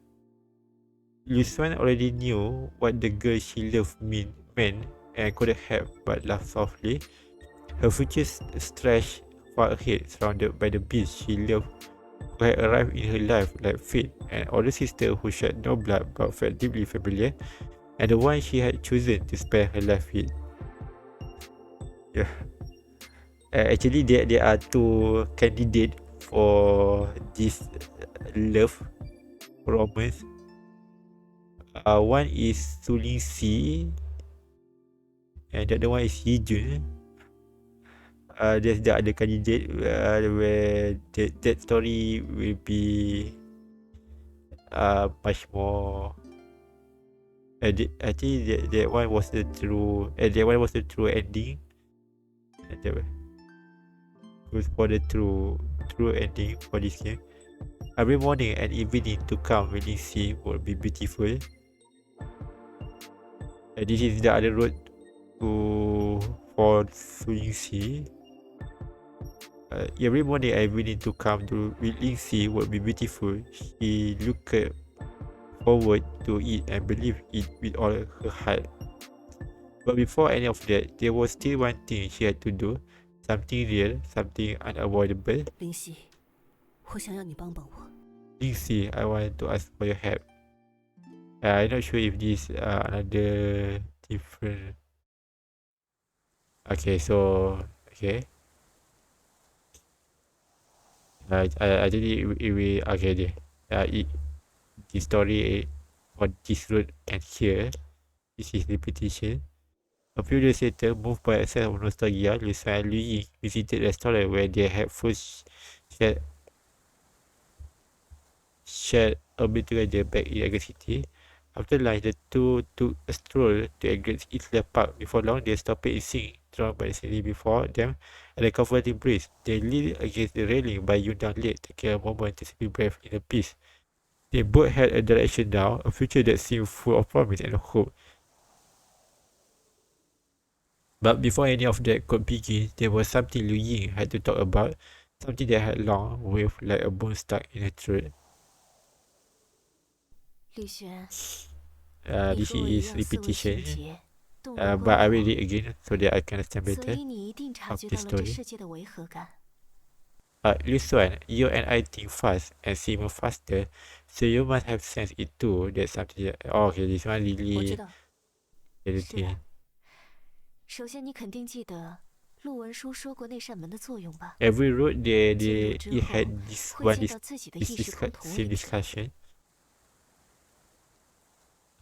[SPEAKER 2] Lucian already knew what the girl she loved meant and couldn't help but laugh softly. Her future stretched far ahead, surrounded by the beast she loved, who had arrived in her life like fate, an older sister who shed no blood but felt deeply familiar, and the one she had chosen to spend her life with. Yeah. Actually, there are two candidates for this love romance. One is Sulingsi, and the other one is Yijun. There's the other candidate where that story will be much more. I think that one was the true. That one was the true ending. And that was for the true ending for this game. Every morning and evening to come when you see will be beautiful. And this is the other road for Sulingsi. Every morning and evening to come to Lingxi will be beautiful. She looked forward to it and believed it with all her heart. But before any of that, there was still one thing she had to do, something real, something unavoidable.
[SPEAKER 3] 林夕，我想要你帮帮我。
[SPEAKER 2] Lindsay, I want to ask for your help. I'm not sure if this another different. Okay, so okay. I jadi we okay deh. The story on this road and here. This is repetition. A few days later, moved by a sense of nostalgia, Lisa and Liu Ying visited a restaurant where they had first shared a meal together back in Agate City. After lunch, the two took a stroll to Agate Isla Park. Before long, they stopped in sync, drawn by the city before them and a comforting breeze. They leaned against the railing by Yundang Lake, taking a moment to take breath in peace. They both had a direction now, a future that seemed full of promise and hope. But before any of that could begin, there was something Liu Ying had to talk about, something that had long waved like a bone stuck in her throat.
[SPEAKER 4] 李璇，
[SPEAKER 2] This
[SPEAKER 4] 和我
[SPEAKER 2] is
[SPEAKER 4] 一样思维迅
[SPEAKER 2] repetition,
[SPEAKER 4] 捷，动若
[SPEAKER 2] but I
[SPEAKER 4] 观
[SPEAKER 2] read
[SPEAKER 4] 火，
[SPEAKER 2] it again so that I can understand
[SPEAKER 4] 所
[SPEAKER 2] better
[SPEAKER 4] 以你一定察
[SPEAKER 2] of
[SPEAKER 4] 觉
[SPEAKER 2] the
[SPEAKER 4] 到了这
[SPEAKER 2] story.
[SPEAKER 4] 世界的违和感。
[SPEAKER 2] Liu Xuan, you and I think fast and see more faster, so you must have sensed it too. That's something that, oh, okay, this one
[SPEAKER 3] 我知
[SPEAKER 2] really
[SPEAKER 3] 道，
[SPEAKER 2] everything.
[SPEAKER 4] 首先，你肯定记得陆文书说过那扇门的作用吧？
[SPEAKER 2] Every road
[SPEAKER 4] 进入
[SPEAKER 2] they
[SPEAKER 4] 之
[SPEAKER 2] it
[SPEAKER 4] 后
[SPEAKER 2] had this
[SPEAKER 4] 会
[SPEAKER 2] one
[SPEAKER 4] 见
[SPEAKER 2] this
[SPEAKER 4] 到自己的意识空同
[SPEAKER 2] same
[SPEAKER 4] 位体。
[SPEAKER 2] discussion.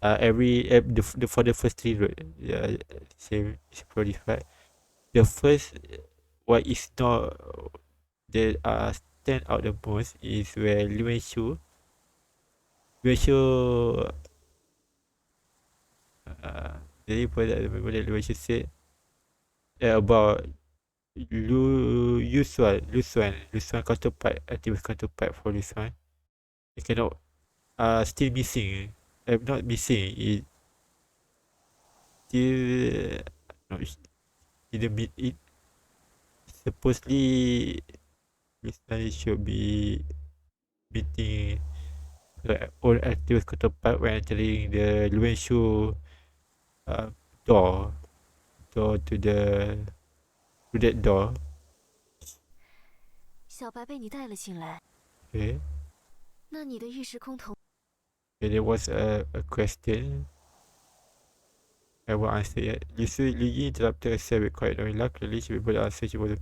[SPEAKER 2] For the first three road, yeah, same is probably right. The first what is not that stand out the most is where Liu Shu jadi apa that remember that Liu Shu said about Lu Suan counterpart, activist counterpart for this one. It cannot still missing. Not missing. It still no, it didn't meet it. Supposedly this one should be meeting the old activist counterpart when entering the Luan Shu uh, door to that door.
[SPEAKER 4] 小白被你带了进来，
[SPEAKER 2] Okay.
[SPEAKER 4] 那你的意识空同
[SPEAKER 2] There was a question I will answer yet. Li interrupted herself with quiet knowing. Luckily, she was able to answer. She was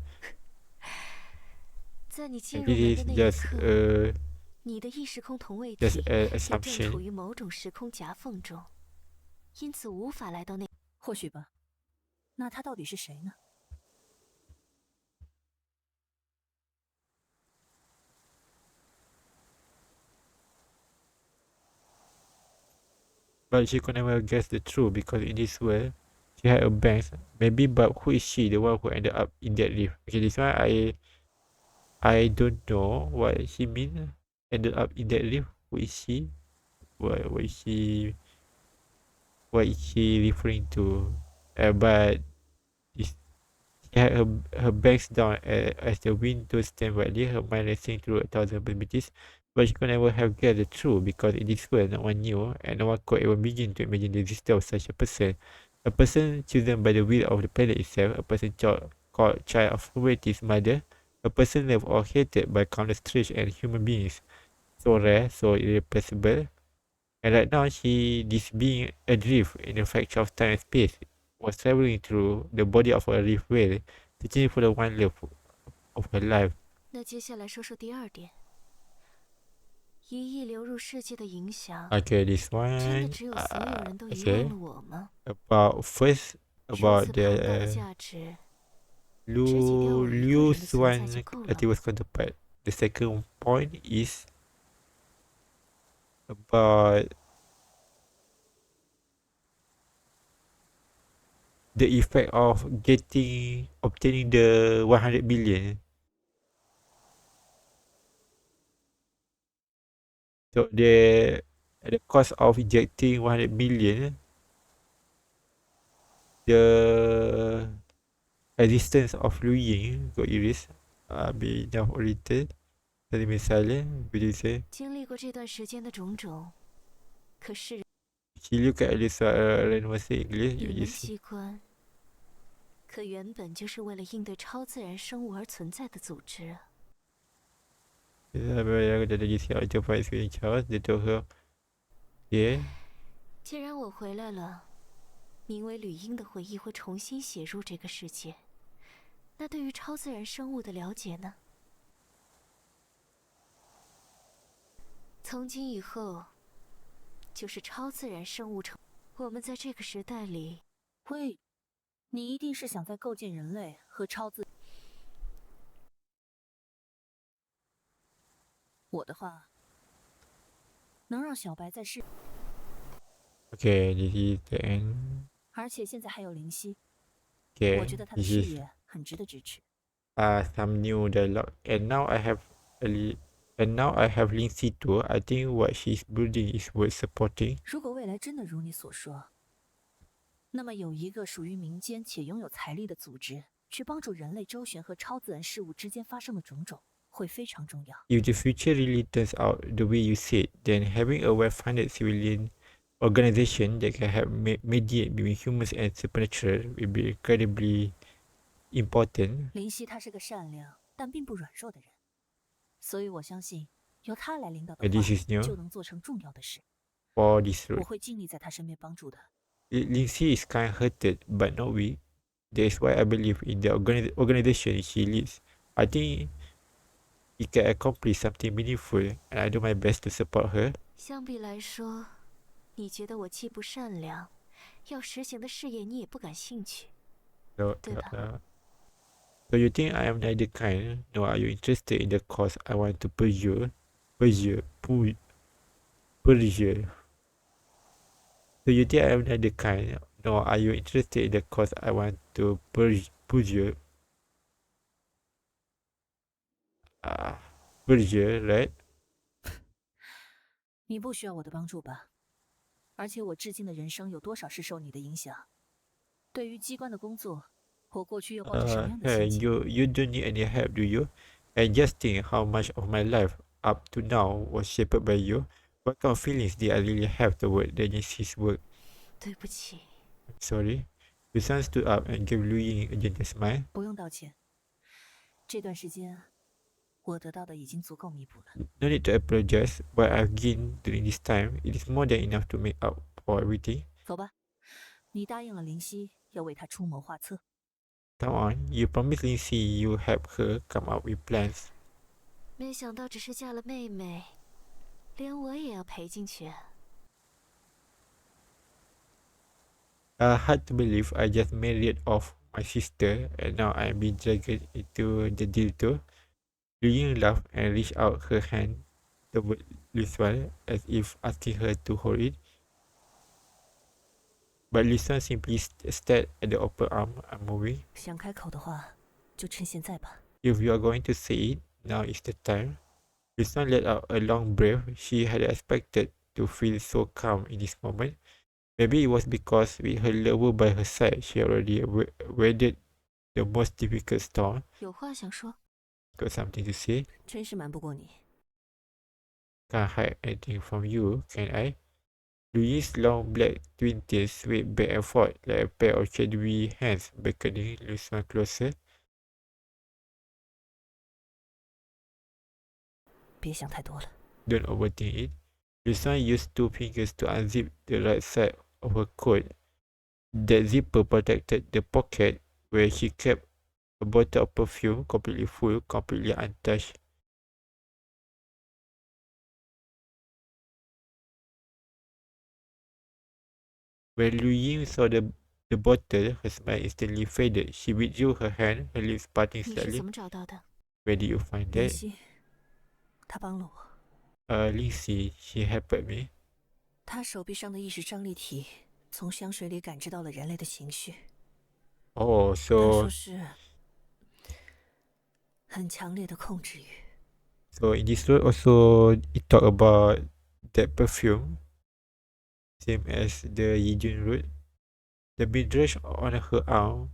[SPEAKER 4] 在你进
[SPEAKER 2] and
[SPEAKER 4] 入
[SPEAKER 2] this
[SPEAKER 4] 门
[SPEAKER 2] is
[SPEAKER 4] 的那一
[SPEAKER 2] just
[SPEAKER 4] 刻，你的意识空同位
[SPEAKER 2] just
[SPEAKER 4] 体
[SPEAKER 2] an
[SPEAKER 4] 也正处
[SPEAKER 2] assumption.
[SPEAKER 4] 于某种时空夹缝中，因此无法来到那。
[SPEAKER 3] 或许吧。那他到底是谁呢？
[SPEAKER 2] But she could never guess the truth because in this world, she had a bank. Maybe, but who is she? The one who ended up in that lift. Okay, this one I don't know what she mean. Ended up in that lift. Who is she? What is she? What is she referring to? But it's, she had her banks down as the wind to stand widely. Her mind racing through 1,000 possibilities. But she could never have guessed the truth because in this world, no one knew and no one could even begin to imagine the existence of such a person. A person chosen by the will of the planet itself, a person called child of humanity's mother, a person loved or hated by countless strange and human beings. So rare, so irreplaceable. And right now, this being adrift in a fracture of time and space, was traveling through the body of a reef whale, searching for the one love of her life.
[SPEAKER 4] 那接下来说说第二点，一亿流入世界的影响，
[SPEAKER 2] Okay, this
[SPEAKER 4] 真的
[SPEAKER 2] one.
[SPEAKER 4] 只有所有人都遗
[SPEAKER 2] Okay.
[SPEAKER 4] 忘了我吗？
[SPEAKER 2] About first
[SPEAKER 4] 如
[SPEAKER 2] about
[SPEAKER 4] 此庞大的
[SPEAKER 2] the
[SPEAKER 4] 价值，只给掉我一个
[SPEAKER 2] Liu
[SPEAKER 4] 人的存在就
[SPEAKER 2] Xuan
[SPEAKER 4] 够了。
[SPEAKER 2] activist counterpart. The second point is about the effect of obtaining the 100 billion. So at the cost of injecting 100 million, the existence of Liu Ying got erased. Be enough oriented. Tadi misalnya, bila saya
[SPEAKER 4] 经历过这段时间的种种，可是
[SPEAKER 2] She look at Lisa and was saying English.
[SPEAKER 4] 你
[SPEAKER 2] You
[SPEAKER 4] 们
[SPEAKER 2] see.
[SPEAKER 4] 机关可原本就是为了应对超自然生物而存在的组织啊。
[SPEAKER 2] Jadi siap jumpa Experience Charles. Dia told her, yeah.
[SPEAKER 4] 既然我回来了，名为吕英的回忆会重新写入这个世界。那对于超自然生物的了解呢？从今以后，就是超自然生物我们在这个时代里，
[SPEAKER 3] 喂，你一定是想在构建人类和超自。我的话，能让小白在世。
[SPEAKER 2] Okay, this is the end.
[SPEAKER 3] 而且现在还有灵犀，我
[SPEAKER 2] Okay,
[SPEAKER 3] 觉得他的
[SPEAKER 2] this
[SPEAKER 3] 事
[SPEAKER 2] is
[SPEAKER 3] 业很值得支持。
[SPEAKER 2] some new dialogue. And now I have Lindsay too. I think what she's building is worth supporting.
[SPEAKER 3] 如果未来真的如你所说，那么有一个属于民间且拥有财力的组织，去帮助人类周旋和超自然事物之间发生的种种，会非常重要。
[SPEAKER 2] If the future really turns out the way you said, then having a well-funded civilian organization that can help mediate between humans and supernatural will be incredibly important.
[SPEAKER 3] 林夕他是个善良但并不软弱的人，所以我相信由他来领导的
[SPEAKER 2] This
[SPEAKER 3] 话，
[SPEAKER 2] is new
[SPEAKER 3] 就能做成重要的事。
[SPEAKER 2] for this
[SPEAKER 3] 我
[SPEAKER 2] road.
[SPEAKER 3] 会尽力在他身边帮助的。
[SPEAKER 2] Lindsay is kind-hearted but not weak. That's why I believe in the organization she leads. I think he can accomplish something meaningful, and I do my best to support her.
[SPEAKER 4] 相比来说，你觉得我既不善良，要实行的事业你也不感兴趣，
[SPEAKER 2] So,
[SPEAKER 4] 对吧？
[SPEAKER 2] so you think I am neither kind, nor are you interested in the cause I want to pursue? Pursue. So you think I am neither kind, nor are you interested in the cause I want to pursue? Pursue, right?
[SPEAKER 3] 你不需要我的帮助吧？而且我至今的人生有多少是受你的影响？对于机关的工作，我过去又抱着什么样的
[SPEAKER 2] Hey,
[SPEAKER 3] 心情？
[SPEAKER 2] you don't need any help, do you? And just think how much of my life up to now was shaped by you. What kind of feelings did I really have toward the Genesis work?
[SPEAKER 4] 对不起，
[SPEAKER 2] Sorry. The son stood up and gave Lu Ying a gentle smile.
[SPEAKER 3] 不用道歉。这段时间，我得到的已经足够弥补了。
[SPEAKER 2] No need to apologize. What I've gained during this time, it is more than enough to make up for everything.
[SPEAKER 3] 走吧，你答应了林夕要为他出谋划策。
[SPEAKER 2] Come on, you promised Lindsay you help her come up with plans.
[SPEAKER 4] 没想到只是嫁了妹妹，连我也要赔进去。
[SPEAKER 2] Hard to believe I just married off my sister and now I'm being dragged into the deal too. Lu Ying laughed and reached out her hand toward Lucian as if asking her to hold it. But Lucian simply stared at the open arm, unmoving.
[SPEAKER 3] 想开口的话，就趁现在吧。
[SPEAKER 2] If you are going to say it, now is the time. Lucian let out a long breath. She had expected to feel so calm in this moment. Maybe it was because with her lover by her side, she already weathered the most difficult storm.
[SPEAKER 4] 有话想说？
[SPEAKER 2] Got something to say?
[SPEAKER 3] 真是瞒不过你。
[SPEAKER 2] Can't hide anything from you, can I? Louis' long black twin tails swayed back and forth like a pair of shadowy hands beckoning Lucian closer.
[SPEAKER 3] 别想太多了。
[SPEAKER 2] Don't overthink it. Lucian used two fingers to unzip the right side of her coat. That zipper protected the pocket where she kept a bottle of perfume, completely full, completely untouched. When Lu Ying saw the bottle, her smile instantly faded. She withdrew her hand, her lips parting
[SPEAKER 4] 你是
[SPEAKER 2] slightly.
[SPEAKER 4] 怎么找到的？
[SPEAKER 2] Where did you find
[SPEAKER 3] 林
[SPEAKER 2] that?
[SPEAKER 3] 夕，他帮了我。
[SPEAKER 2] Lindsay, she helped me.
[SPEAKER 3] 他手臂上的意识张力体从香水里感知到了人类的情绪，
[SPEAKER 2] Oh,
[SPEAKER 3] 他
[SPEAKER 2] so
[SPEAKER 3] 说是很强烈的控制欲。
[SPEAKER 2] so in this road also it talk about that perfume, same as the Yijun road. The midrash on her arm.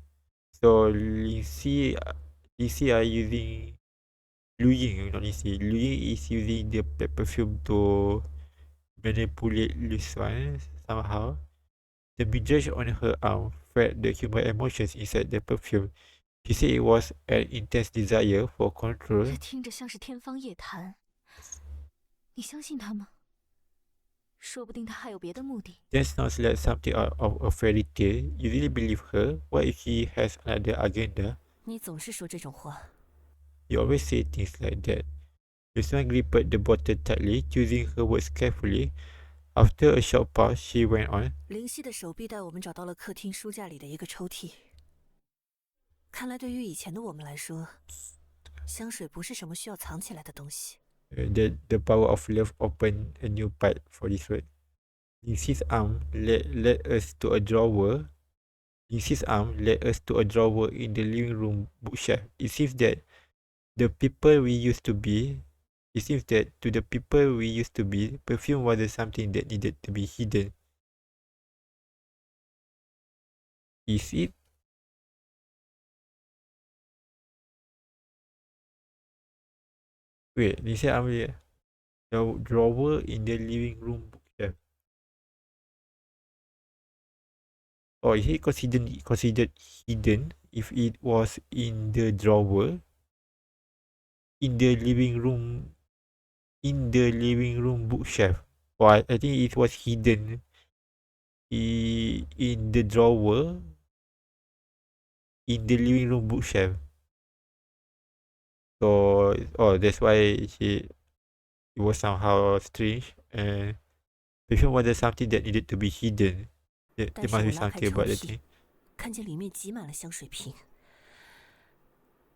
[SPEAKER 2] So Lindsay are using Lu Ying, not Lindsay. Lu Ying is using the perfume to manipulate Lu Xuan somehow. The midge on her arm felt the human emotions inside the perfume. She said it was an intense desire for
[SPEAKER 4] 这
[SPEAKER 2] control.
[SPEAKER 4] 听着像是天方夜谭，你相信他吗？说不定他还有别的目的。
[SPEAKER 2] That sounds like something out of a fairy tale. You really believe her? What if she has another agenda?
[SPEAKER 3] 你总是说这种话。
[SPEAKER 2] You always say things like that. Lu Xuan gripped the bottle tightly, choosing her words carefully. After a short pause, she went on.
[SPEAKER 3] 灵犀的手臂带我们找到了客厅书架里的一个抽屉。看来对于以前的我们来说，香水不是什么需要藏起来的东西。
[SPEAKER 2] The power of love opened a new path for this word. Lindsay's arm led us to a drawer. Lindsay's arm led us to a drawer in the living room bookshelf. It seems that the people we used to be, it seems that to the people we used to be, perfume wasn't something that needed to be hidden. Is it? Wait, Lindsay's arm led the drawer in the living room bookshelf. Or is it considered hidden if it was in the drawer in the living room bookshelf? Or I think it was hidden in the drawer in the living room bookshelf. So that's why it was somehow strange, and perfume wasn't something that needed to be hidden. There
[SPEAKER 3] 但
[SPEAKER 2] must
[SPEAKER 3] 是
[SPEAKER 2] be
[SPEAKER 3] 我拉开
[SPEAKER 2] something
[SPEAKER 3] 抽
[SPEAKER 2] about the
[SPEAKER 3] 屉
[SPEAKER 2] thing.，
[SPEAKER 3] 看见里面挤满了香水瓶。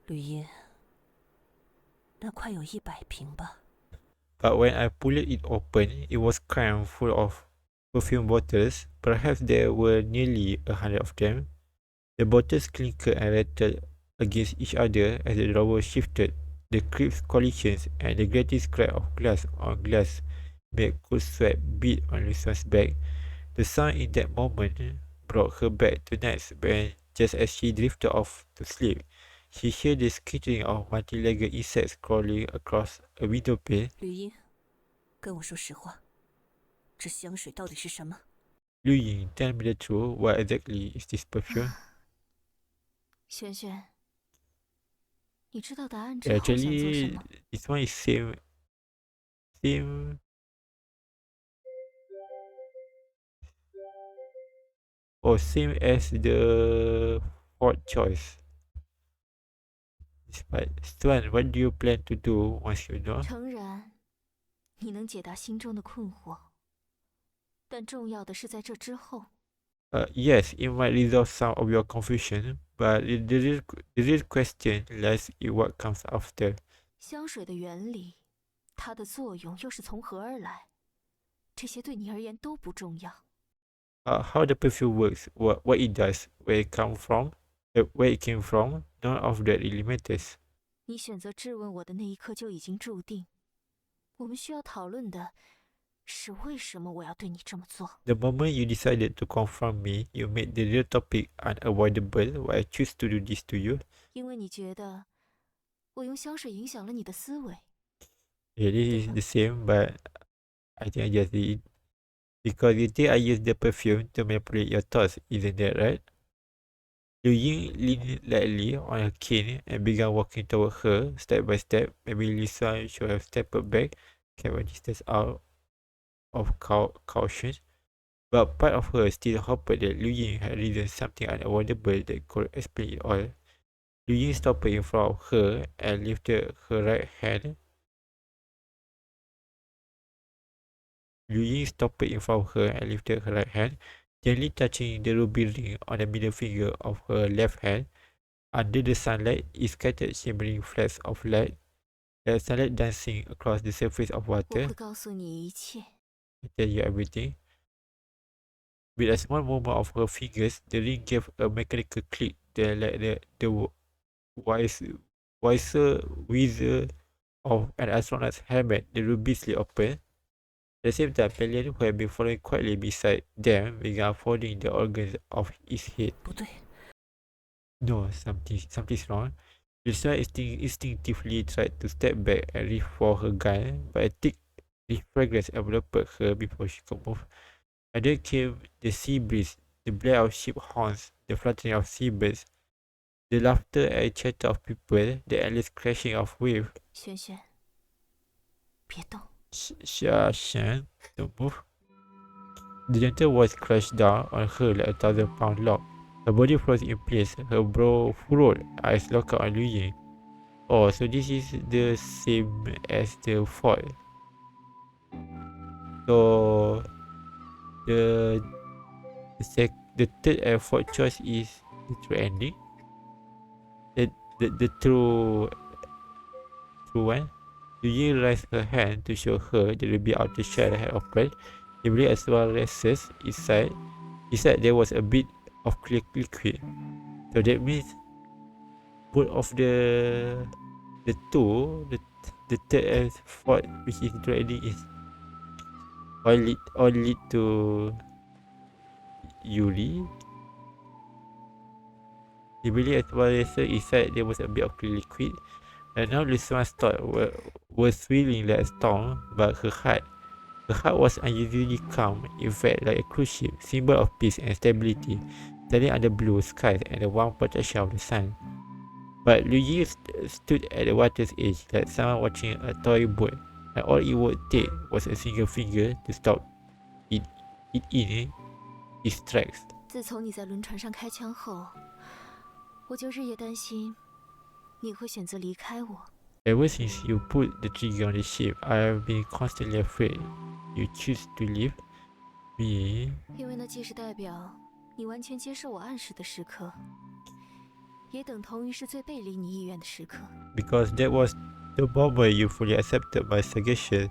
[SPEAKER 3] 绿茵，那快有100瓶吧。
[SPEAKER 2] But when I pulled it open, it was crammed full of perfume bottles. Perhaps there were nearly 100 of them. The bottles clinkered and rattled against each other as the drawer shifted. The crisp collisions and the grating scratch of glass on glass made cold sweat beat on Lucian's back. The sound in that moment brought her back to nights when, just as she drifted off to sleep, she heard the skittering of multi-legged insects crawling across a window pane.
[SPEAKER 3] 绿茵，跟我说实话，这香水到底是什么？
[SPEAKER 2] Liu Ying, tell me the truth. What exactly is this perfume?
[SPEAKER 4] 轩轩，你知道答案之后想做什
[SPEAKER 2] Actually,
[SPEAKER 4] 么？
[SPEAKER 2] this one is same same as the fourth choice. But Swan, what do you plan to do once you know?
[SPEAKER 4] 诚然，你能解答心中的困惑，但重要的是在这之后。
[SPEAKER 2] Yes, it might resolve some of your confusion, but the real question lies in what comes after.
[SPEAKER 4] 香水的原理，它的作用又是从何而来？这些对你而言都不重要。
[SPEAKER 2] How the perfume works, what it does, where it came from, none of that really matters.
[SPEAKER 4] 你选择质问我的那一刻就已经注定。我们需要讨论的是为什么我要对你这么做。
[SPEAKER 2] The moment you decided to confront me, you made the real topic unavoidable. Why I choose to do this to you?
[SPEAKER 4] 因为你觉得我用香水影响了你的思维。
[SPEAKER 2] Yeah, this is the same, but I think I just did it because you think I use the perfume to manipulate your thoughts, isn't that right? Liu Ying leaned lightly on her cane and began walking toward her, step by step. Maybe Lisa should have stepped back, kept a distance out of caution. But part of her still hoped that Liu Ying had reasoned something unavoidable that could explain it all. Liu Ying stopped in front of her and lifted her right hand. Liu Ying stopped in front of her and lifted her right hand, gently touching the ruby ring on the middle finger of her left hand. Under the sunlight, it scattered shimmering flecks of light, like sunlight dancing across the surface of
[SPEAKER 4] 我
[SPEAKER 2] water.
[SPEAKER 4] 会告诉你一切。
[SPEAKER 2] I tell you everything. With a small movement of her fingers, the ring gave a mechanical click that like the wiser wizard of an astronaut's helmet. The ruby slid open. At the same time, Pelion, who had been following quietly beside them, began unfolding the organs of his head.
[SPEAKER 3] 不对，
[SPEAKER 2] No, something's wrong. Lisa instinctively tried to step back and reach for her gun, but a thick The fragrance enveloped her before she could move. And then came the sea breeze, the blare of ship horns, the fluttering of seabirds, the laughter and chatter of people, the endless crashing of waves.
[SPEAKER 4] 轩轩，别动。
[SPEAKER 2] Shan, don't move. The gentle voice crashed down on her like a 1,000-pound log. Her body froze in place, her brow furrowed, eyes locked on Liu Ying. Oh, so this is the same as the fort. So the the third and fourth choice is the true ending. The true one. Liu Ying raised her hand to show her the ruby outer shell had opened. He as well as inside. Inside there was a bit of clear liquid. So that means both of the two, the third and fourth, which is the ending, is all lead to Yuri. He as well as inside there was a bit of clear liquid. And now Lucian's thoughts were swirling like a storm, but her heart was unusually calm, in fact like a cruise ship, symbol of peace and stability, standing under blue skies and the warm protection of the sun. But Liu Yi stood at the water's edge like someone watching a toy boat, and all it would take was a single finger to stop it in its tracks.
[SPEAKER 4] 自从你在轮船上开枪后，我就日夜担心你会选择离开我。
[SPEAKER 2] Ever since you put the trigger on the ship, I have been constantly afraid you choose to leave me.
[SPEAKER 4] 因为那既是代表你完全接受我暗示的时刻，也等同于是最背离你意愿的时刻。
[SPEAKER 2] Because that was the moment you fully accepted my suggestion,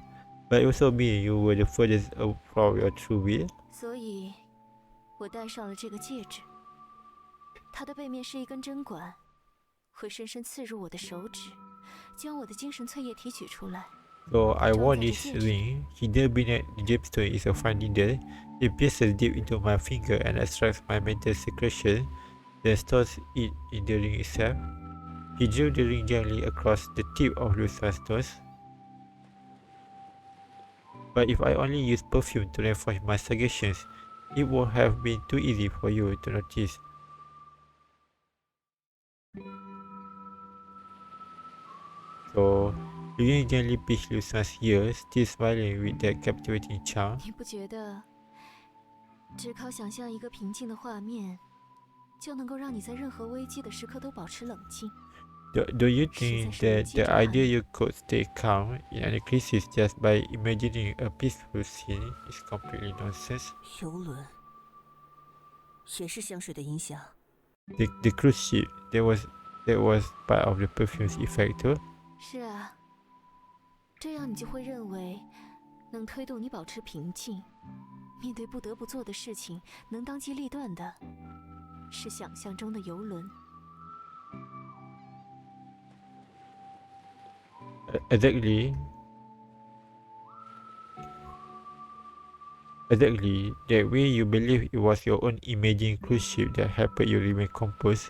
[SPEAKER 2] but it also mean you were the furthest from your true will.
[SPEAKER 4] 所以，我戴上了这个戒指，它的背面是一根针管，会深深刺入我的手指，将我的精神淬液提取出来。
[SPEAKER 2] So I wore this ring. Hidden beneath the gemstone is a fine needle. It pierces deep into my finger and extracts my mental secretion, then stores it in the ring itself. He drew the ring gently across the tip of Lucian's nose. But if I only used perfume to reinforce my suggestions, it would have been too easy for you to notice. So, Liu Ying gently pinched Lucian's ear, still smiling with that captivating charm.
[SPEAKER 4] 你不觉得只靠想象一个平静的画面，就能够让你在任何危机的时刻都保持冷静？
[SPEAKER 2] Do you think that the idea you could stay calm in any crisis just by imagining a peaceful scene is completely nonsense?
[SPEAKER 3] 游轮也是香水的影响。
[SPEAKER 2] The cruise ship, that was part of the perfume's effect too.
[SPEAKER 4] 是啊，这样你就会认为，能推动你保持平静，面对不得不做的事情，能当机立断的，是想象中的游轮。
[SPEAKER 2] Exactly. That way you believe it was your own imagined cruise ship that helped you remain composed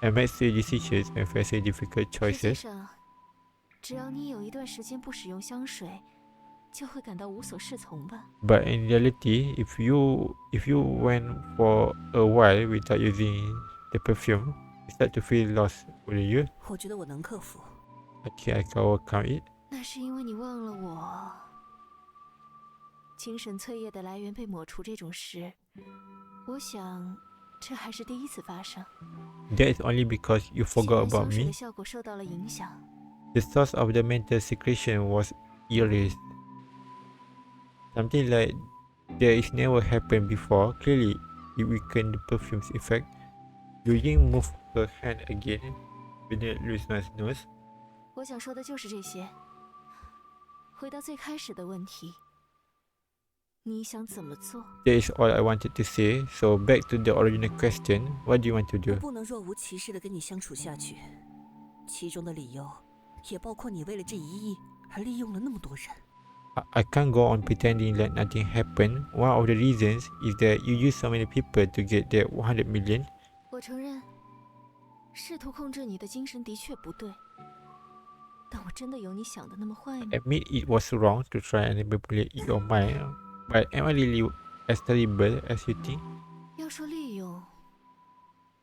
[SPEAKER 2] and make swift decisions when facing difficult
[SPEAKER 4] 实际
[SPEAKER 2] choices.
[SPEAKER 4] 上，只要你有一段时间不使用香水，就会感到无所适从吧。
[SPEAKER 2] But in reality, if you went for a while without using the perfume, you start to feel lost, wouldn't you?
[SPEAKER 3] 我觉得我能克服。
[SPEAKER 2] I think I can overcome it.
[SPEAKER 4] 那是因为你忘了我。精神淬液的来源被抹除这种事，我想这还是第一次发生。
[SPEAKER 2] That is only because you
[SPEAKER 4] 显
[SPEAKER 2] forgot
[SPEAKER 4] 然
[SPEAKER 2] about
[SPEAKER 4] 香水
[SPEAKER 2] me.
[SPEAKER 4] 的效果受到了影响。
[SPEAKER 2] The source of the mental secretion was erased. Something like there is never happened before. Clearly, it weakened the perfume's effect. Liu Ying moved her hand again beneath Lucian's nose.
[SPEAKER 4] 我想说的就是这些。回到最开始的问题，你想怎么做？
[SPEAKER 2] That is all I wanted to say. So back to the original question. What do you want to
[SPEAKER 3] 我
[SPEAKER 2] do?
[SPEAKER 3] 不能若无其事的跟你相处下去，其中的理由也包括你为了这1亿而利用了那么多人。
[SPEAKER 2] I can't go on pretending like nothing happened. One of the reasons is that you use so many people to get that 100 million.
[SPEAKER 4] 我承认，试图控制你的精神的确不对，但我真的有你想的那么坏吗？
[SPEAKER 2] Admit it was wrong to try and manipulate your mind, but am I really as terrible as you think?
[SPEAKER 4] 要说利用，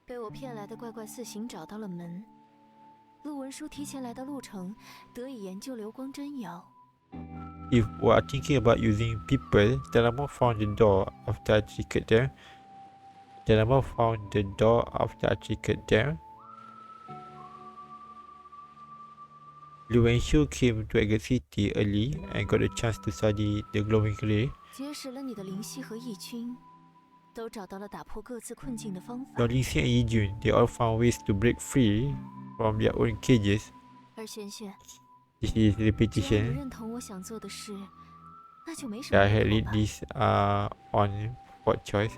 [SPEAKER 4] 被我骗来的怪怪四行找到了门，陆文书提前来到路程，得以研究流光真瑶。
[SPEAKER 2] If we are thinking about using people, Telamo found the door after I triggered them. Telamo found the door after I triggered them. Lu Wenshu came to Dragon City early and got a chance to study the glowing ray.
[SPEAKER 4] 结识了你的灵犀和义军，都找到了打破各自困境的方法。
[SPEAKER 2] Now Lingxi and Yijun, they all found ways to break free from their own cages.
[SPEAKER 4] 而玄玄，
[SPEAKER 2] This is
[SPEAKER 4] 只要你
[SPEAKER 2] repetition.
[SPEAKER 4] 认同我想做的事，那就没什
[SPEAKER 2] I
[SPEAKER 4] 么
[SPEAKER 2] had
[SPEAKER 4] 不
[SPEAKER 2] read
[SPEAKER 4] 吧。
[SPEAKER 2] this on Fourth Choice.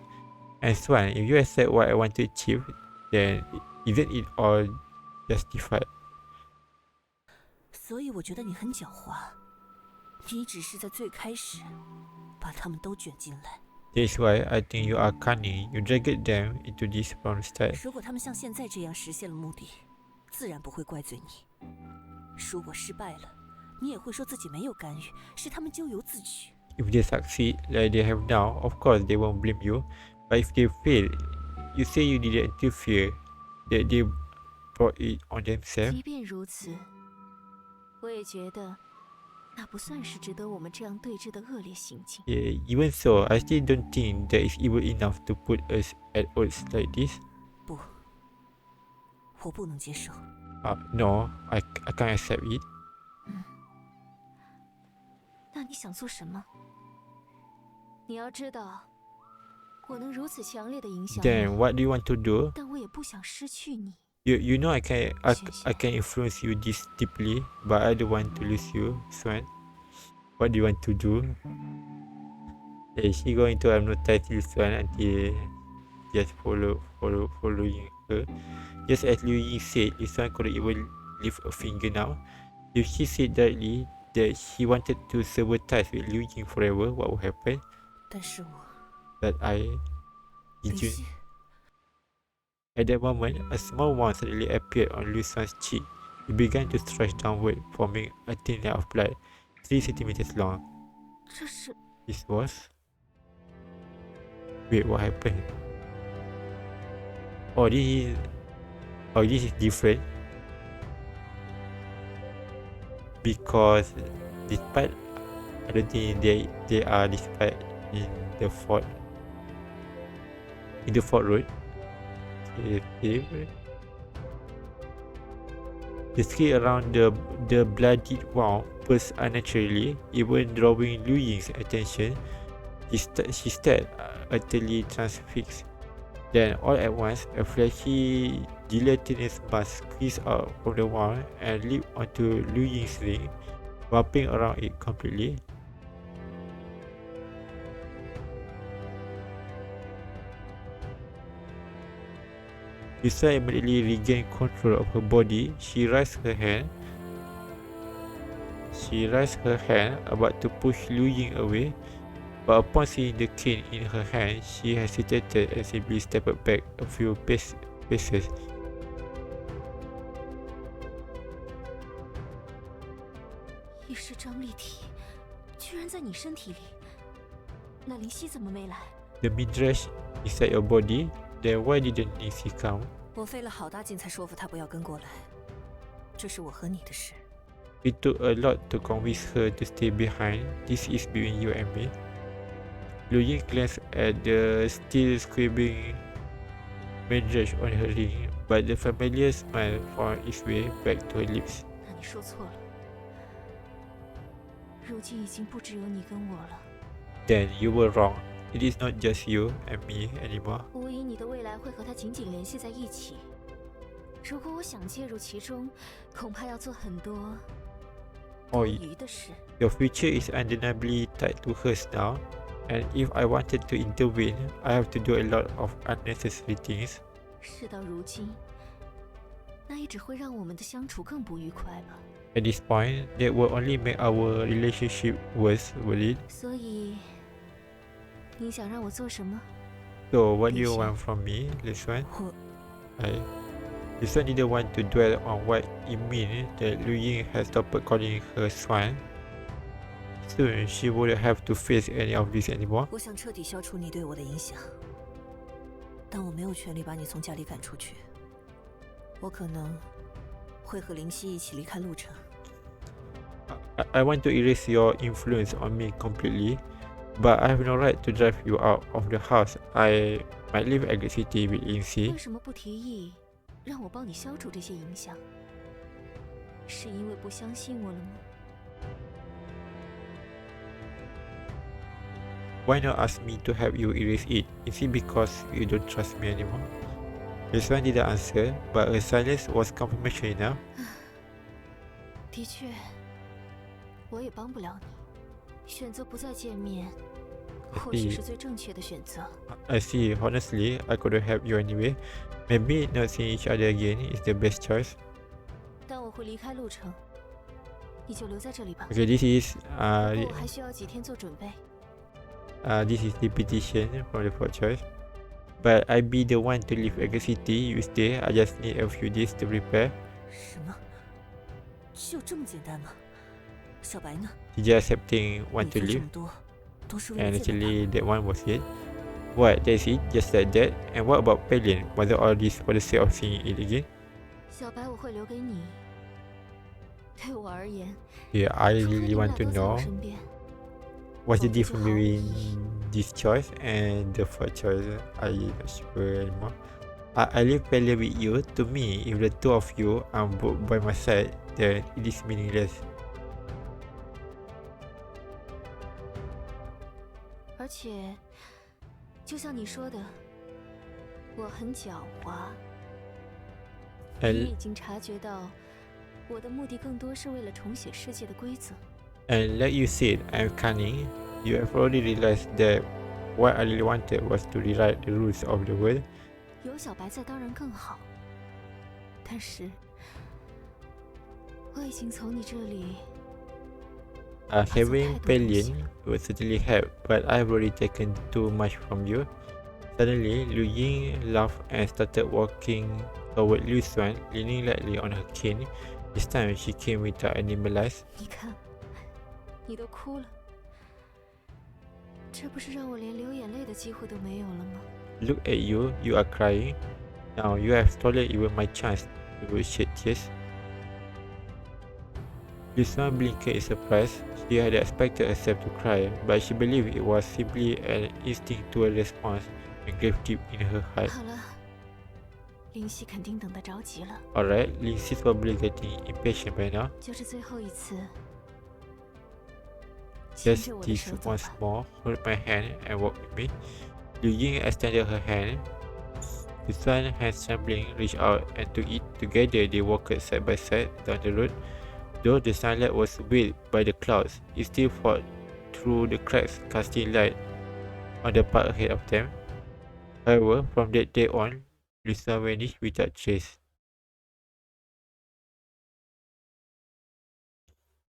[SPEAKER 2] And Swan, if you accept what I want to achieve, then isn't it all justified?
[SPEAKER 3] 所以我觉得你很狡猾，你只是在最开始把他们都卷进来。
[SPEAKER 2] That's why I think you are cunning. You dragged them into this from the start.
[SPEAKER 3] 如果他们像现在这样实现了目的，自然不会怪罪你。如果失败了，你也会说自己没有干预，是他们咎由自取。
[SPEAKER 2] If they succeed like they have now, of course they won't blame you. But if they fail, you say you didn't interfere, that they brought it on themselves.
[SPEAKER 4] 即便如此，我也觉得那不算是值得我们这样对峙的恶劣行径。
[SPEAKER 2] Yeah, even so, I still don't think that is evil enough to put us at odds like this.
[SPEAKER 3] 不，我不能接受。
[SPEAKER 2] No, I can't accept it.
[SPEAKER 4] 那你想做什么？你要知道，我能如此强烈的影响
[SPEAKER 2] Then
[SPEAKER 4] 你，
[SPEAKER 2] what do you want to do?
[SPEAKER 4] 但我也不想失去你。
[SPEAKER 2] You know I can influence you this deeply, but I don't want to lose you, Swan. What do you want to do? Yeah, she going to hypnotize this one until just following her. Just as Liu Ying said, this one couldn't even lift a finger now. If she said directly that she wanted to sabotage with Liu Ying forever, what would happen?
[SPEAKER 3] 但是我
[SPEAKER 2] That I
[SPEAKER 3] 必
[SPEAKER 2] Yijun.
[SPEAKER 3] 须
[SPEAKER 2] At that moment, a small wound suddenly appeared on Liu Xuan's cheek. It began to stretch downward, forming a thin line of blood, 3 centimeters long.
[SPEAKER 4] 这是
[SPEAKER 2] This was... Wait, what happened? Oh, this is different. Because despite I don't think they are despite in the fort road. Okay. The skin around the bloodied wound burst unnaturally, even drawing Liu Ying's attention. She stared, utterly transfixed. Then, all at once, a flashy, gelatinous mask squeezed out from the wound and leaped onto Liu Ying's ring, wrapping around it completely. Yusa immediately regained control of her body. She raised her hand, about to push Liu Ying away, but upon seeing the cane in her hand, she hesitated and simply stepped back a few paces.
[SPEAKER 4] 意识张力体，居然在你身体里。那灵犀怎么没来？
[SPEAKER 2] The midrash inside your body. Then why didn't Nixie come?
[SPEAKER 3] 我费了好大劲才说服他不要跟过来，这是我和你的事。
[SPEAKER 2] It took a lot to convince her to stay behind. This is between you and me. Liu Ying glanced at the still squeezing midrash on her ring, but the familiar smile found its way back to her lips.
[SPEAKER 4] 那你说错了，如今已经不只有你跟我了。
[SPEAKER 2] Then you were wrong. It is not just you and me anymore.
[SPEAKER 4] 无疑，你的未来会和他紧紧联系在一起。如果我想介入其中，恐怕要做很多多余的事。
[SPEAKER 2] Your future is undeniably tied to hers now, and if I wanted to intervene, I have to do a lot of unnecessary things.
[SPEAKER 4] 事到如今，那也只会让我们的相处更不愉快吧。
[SPEAKER 2] At this point, that will only make our relationship worse, will it?
[SPEAKER 4] 所以，你想让我做什么？
[SPEAKER 2] So, what do you want from me, this one?
[SPEAKER 3] 我
[SPEAKER 2] Yusuan didn't want to dwell on what it meant that Liu Ying had stopped calling her Swan. Soon, she wouldn't have to face any of this anymore.
[SPEAKER 3] 我想彻底消除你对我的影响，但我没有权利把你从家里赶出去。我可能会和林夕一起离开路程。
[SPEAKER 2] I want to erase your influence on me completely, but I have no right to drive you out of the house. I might live at the city with Lindsay.
[SPEAKER 4] 为什么不提议让我帮你消除这些影响？是因为不相信我了吗？
[SPEAKER 2] Why not ask me to help you erase it? Is it because you don't trust me anymore? Yusuan didn't answer, but her silence was confirmation enough.
[SPEAKER 4] 的确，我也帮不了你。选择不再见面，或许是最正确的选择。
[SPEAKER 2] I see. Honestly, I couldn't help you anyway. Maybe not seeing each other again is the best choice.
[SPEAKER 4] 但我会离开路程，你就留在这里吧。
[SPEAKER 2] Okay, this is
[SPEAKER 4] 不过我还需要几天做准备。
[SPEAKER 2] this is the petition from the fourth choice. But I be the one to leave at the city. You stay. I just need a few days to prepare.
[SPEAKER 3] 什么？就这么简单吗？小白呢？
[SPEAKER 2] She just accepting
[SPEAKER 3] 你
[SPEAKER 2] want to
[SPEAKER 3] 做这
[SPEAKER 2] leave,
[SPEAKER 3] 么多，都是为了
[SPEAKER 2] and
[SPEAKER 3] 见到
[SPEAKER 2] actually that one was it. What? That's it? Just like that? And what about Pelion? Was all this for the sake of seeing it again?
[SPEAKER 4] 小白，我会留给你。对我而言，
[SPEAKER 2] Yeah, I
[SPEAKER 4] 除非
[SPEAKER 2] really
[SPEAKER 4] 你们
[SPEAKER 2] want
[SPEAKER 4] 俩
[SPEAKER 2] to
[SPEAKER 4] 都在我
[SPEAKER 2] know
[SPEAKER 4] 身边。
[SPEAKER 2] what's the
[SPEAKER 4] 否则就
[SPEAKER 2] difference
[SPEAKER 4] 毫无意
[SPEAKER 2] between
[SPEAKER 4] 义。
[SPEAKER 2] this choice and the fourth choice. I'm not sure anymore. I leave Pelion with you. To me, if the two of you are both by my side, then it is meaningless.
[SPEAKER 4] 而且，就像你说的，我很狡猾。你
[SPEAKER 2] And
[SPEAKER 4] 已经察觉到，我的目的更多是为了重写世界的规则。
[SPEAKER 2] And like you said, I'm cunning. You have already realized that what I really wanted was to rewrite the rules of the world.
[SPEAKER 4] 有小白在当然更好，但是我已经从你这里
[SPEAKER 2] Having
[SPEAKER 4] 太多东西
[SPEAKER 2] Pelion
[SPEAKER 4] 了。
[SPEAKER 2] would certainly help, but I've already taken too much from you. Suddenly, Liu Ying laughed and started walking toward Liu Xuan, leaning lightly on her cane. This time, she came without any malice.
[SPEAKER 4] 你看，你都哭了，这不是让我连流眼泪的机会都没有了吗？
[SPEAKER 2] Look at you, you are crying. Now you have stolen even my chance to shed tears. Liu Xuan blinked in surprise. She had expected herself to cry, but she believed it was simply an instinctual response engraved deep in her heart.
[SPEAKER 4] 好了，林夕肯定等得着急了，
[SPEAKER 2] Alright, Lindsay's probably getting impatient by now.
[SPEAKER 4] 就是最后一次，牵
[SPEAKER 2] Just
[SPEAKER 4] 着我的
[SPEAKER 2] this
[SPEAKER 4] 手走
[SPEAKER 2] once
[SPEAKER 4] 吧。
[SPEAKER 2] more, hold my hand and walk with me. Liu Ying extended her hand. The sun, hands trembling, reached out and took it. Together, they walked side by side down the road. Though the sunlight was veiled by the clouds, it still fought through the cracks, casting light on the path ahead of them. However, from that day on, Lisa vanished without trace.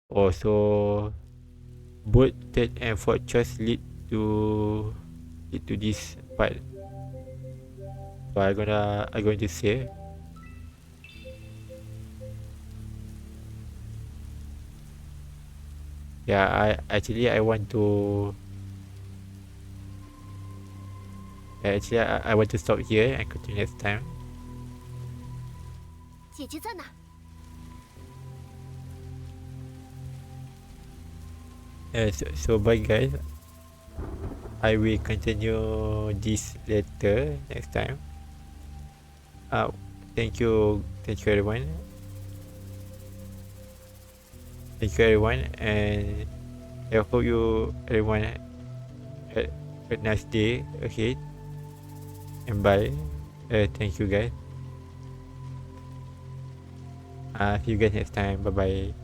[SPEAKER 2] Oh, so both third and fourth choice lead to this part. So I'm going to say yeah, I want to I want to stop here and continue next time.
[SPEAKER 5] 姐姐在哪？
[SPEAKER 2] So bye guys. I will continue this later next time. Thank you everyone. Thank you everyone, and I hope everyone had a nice day ahead. And bye. Thank you guys. See you guys next time. Bye bye.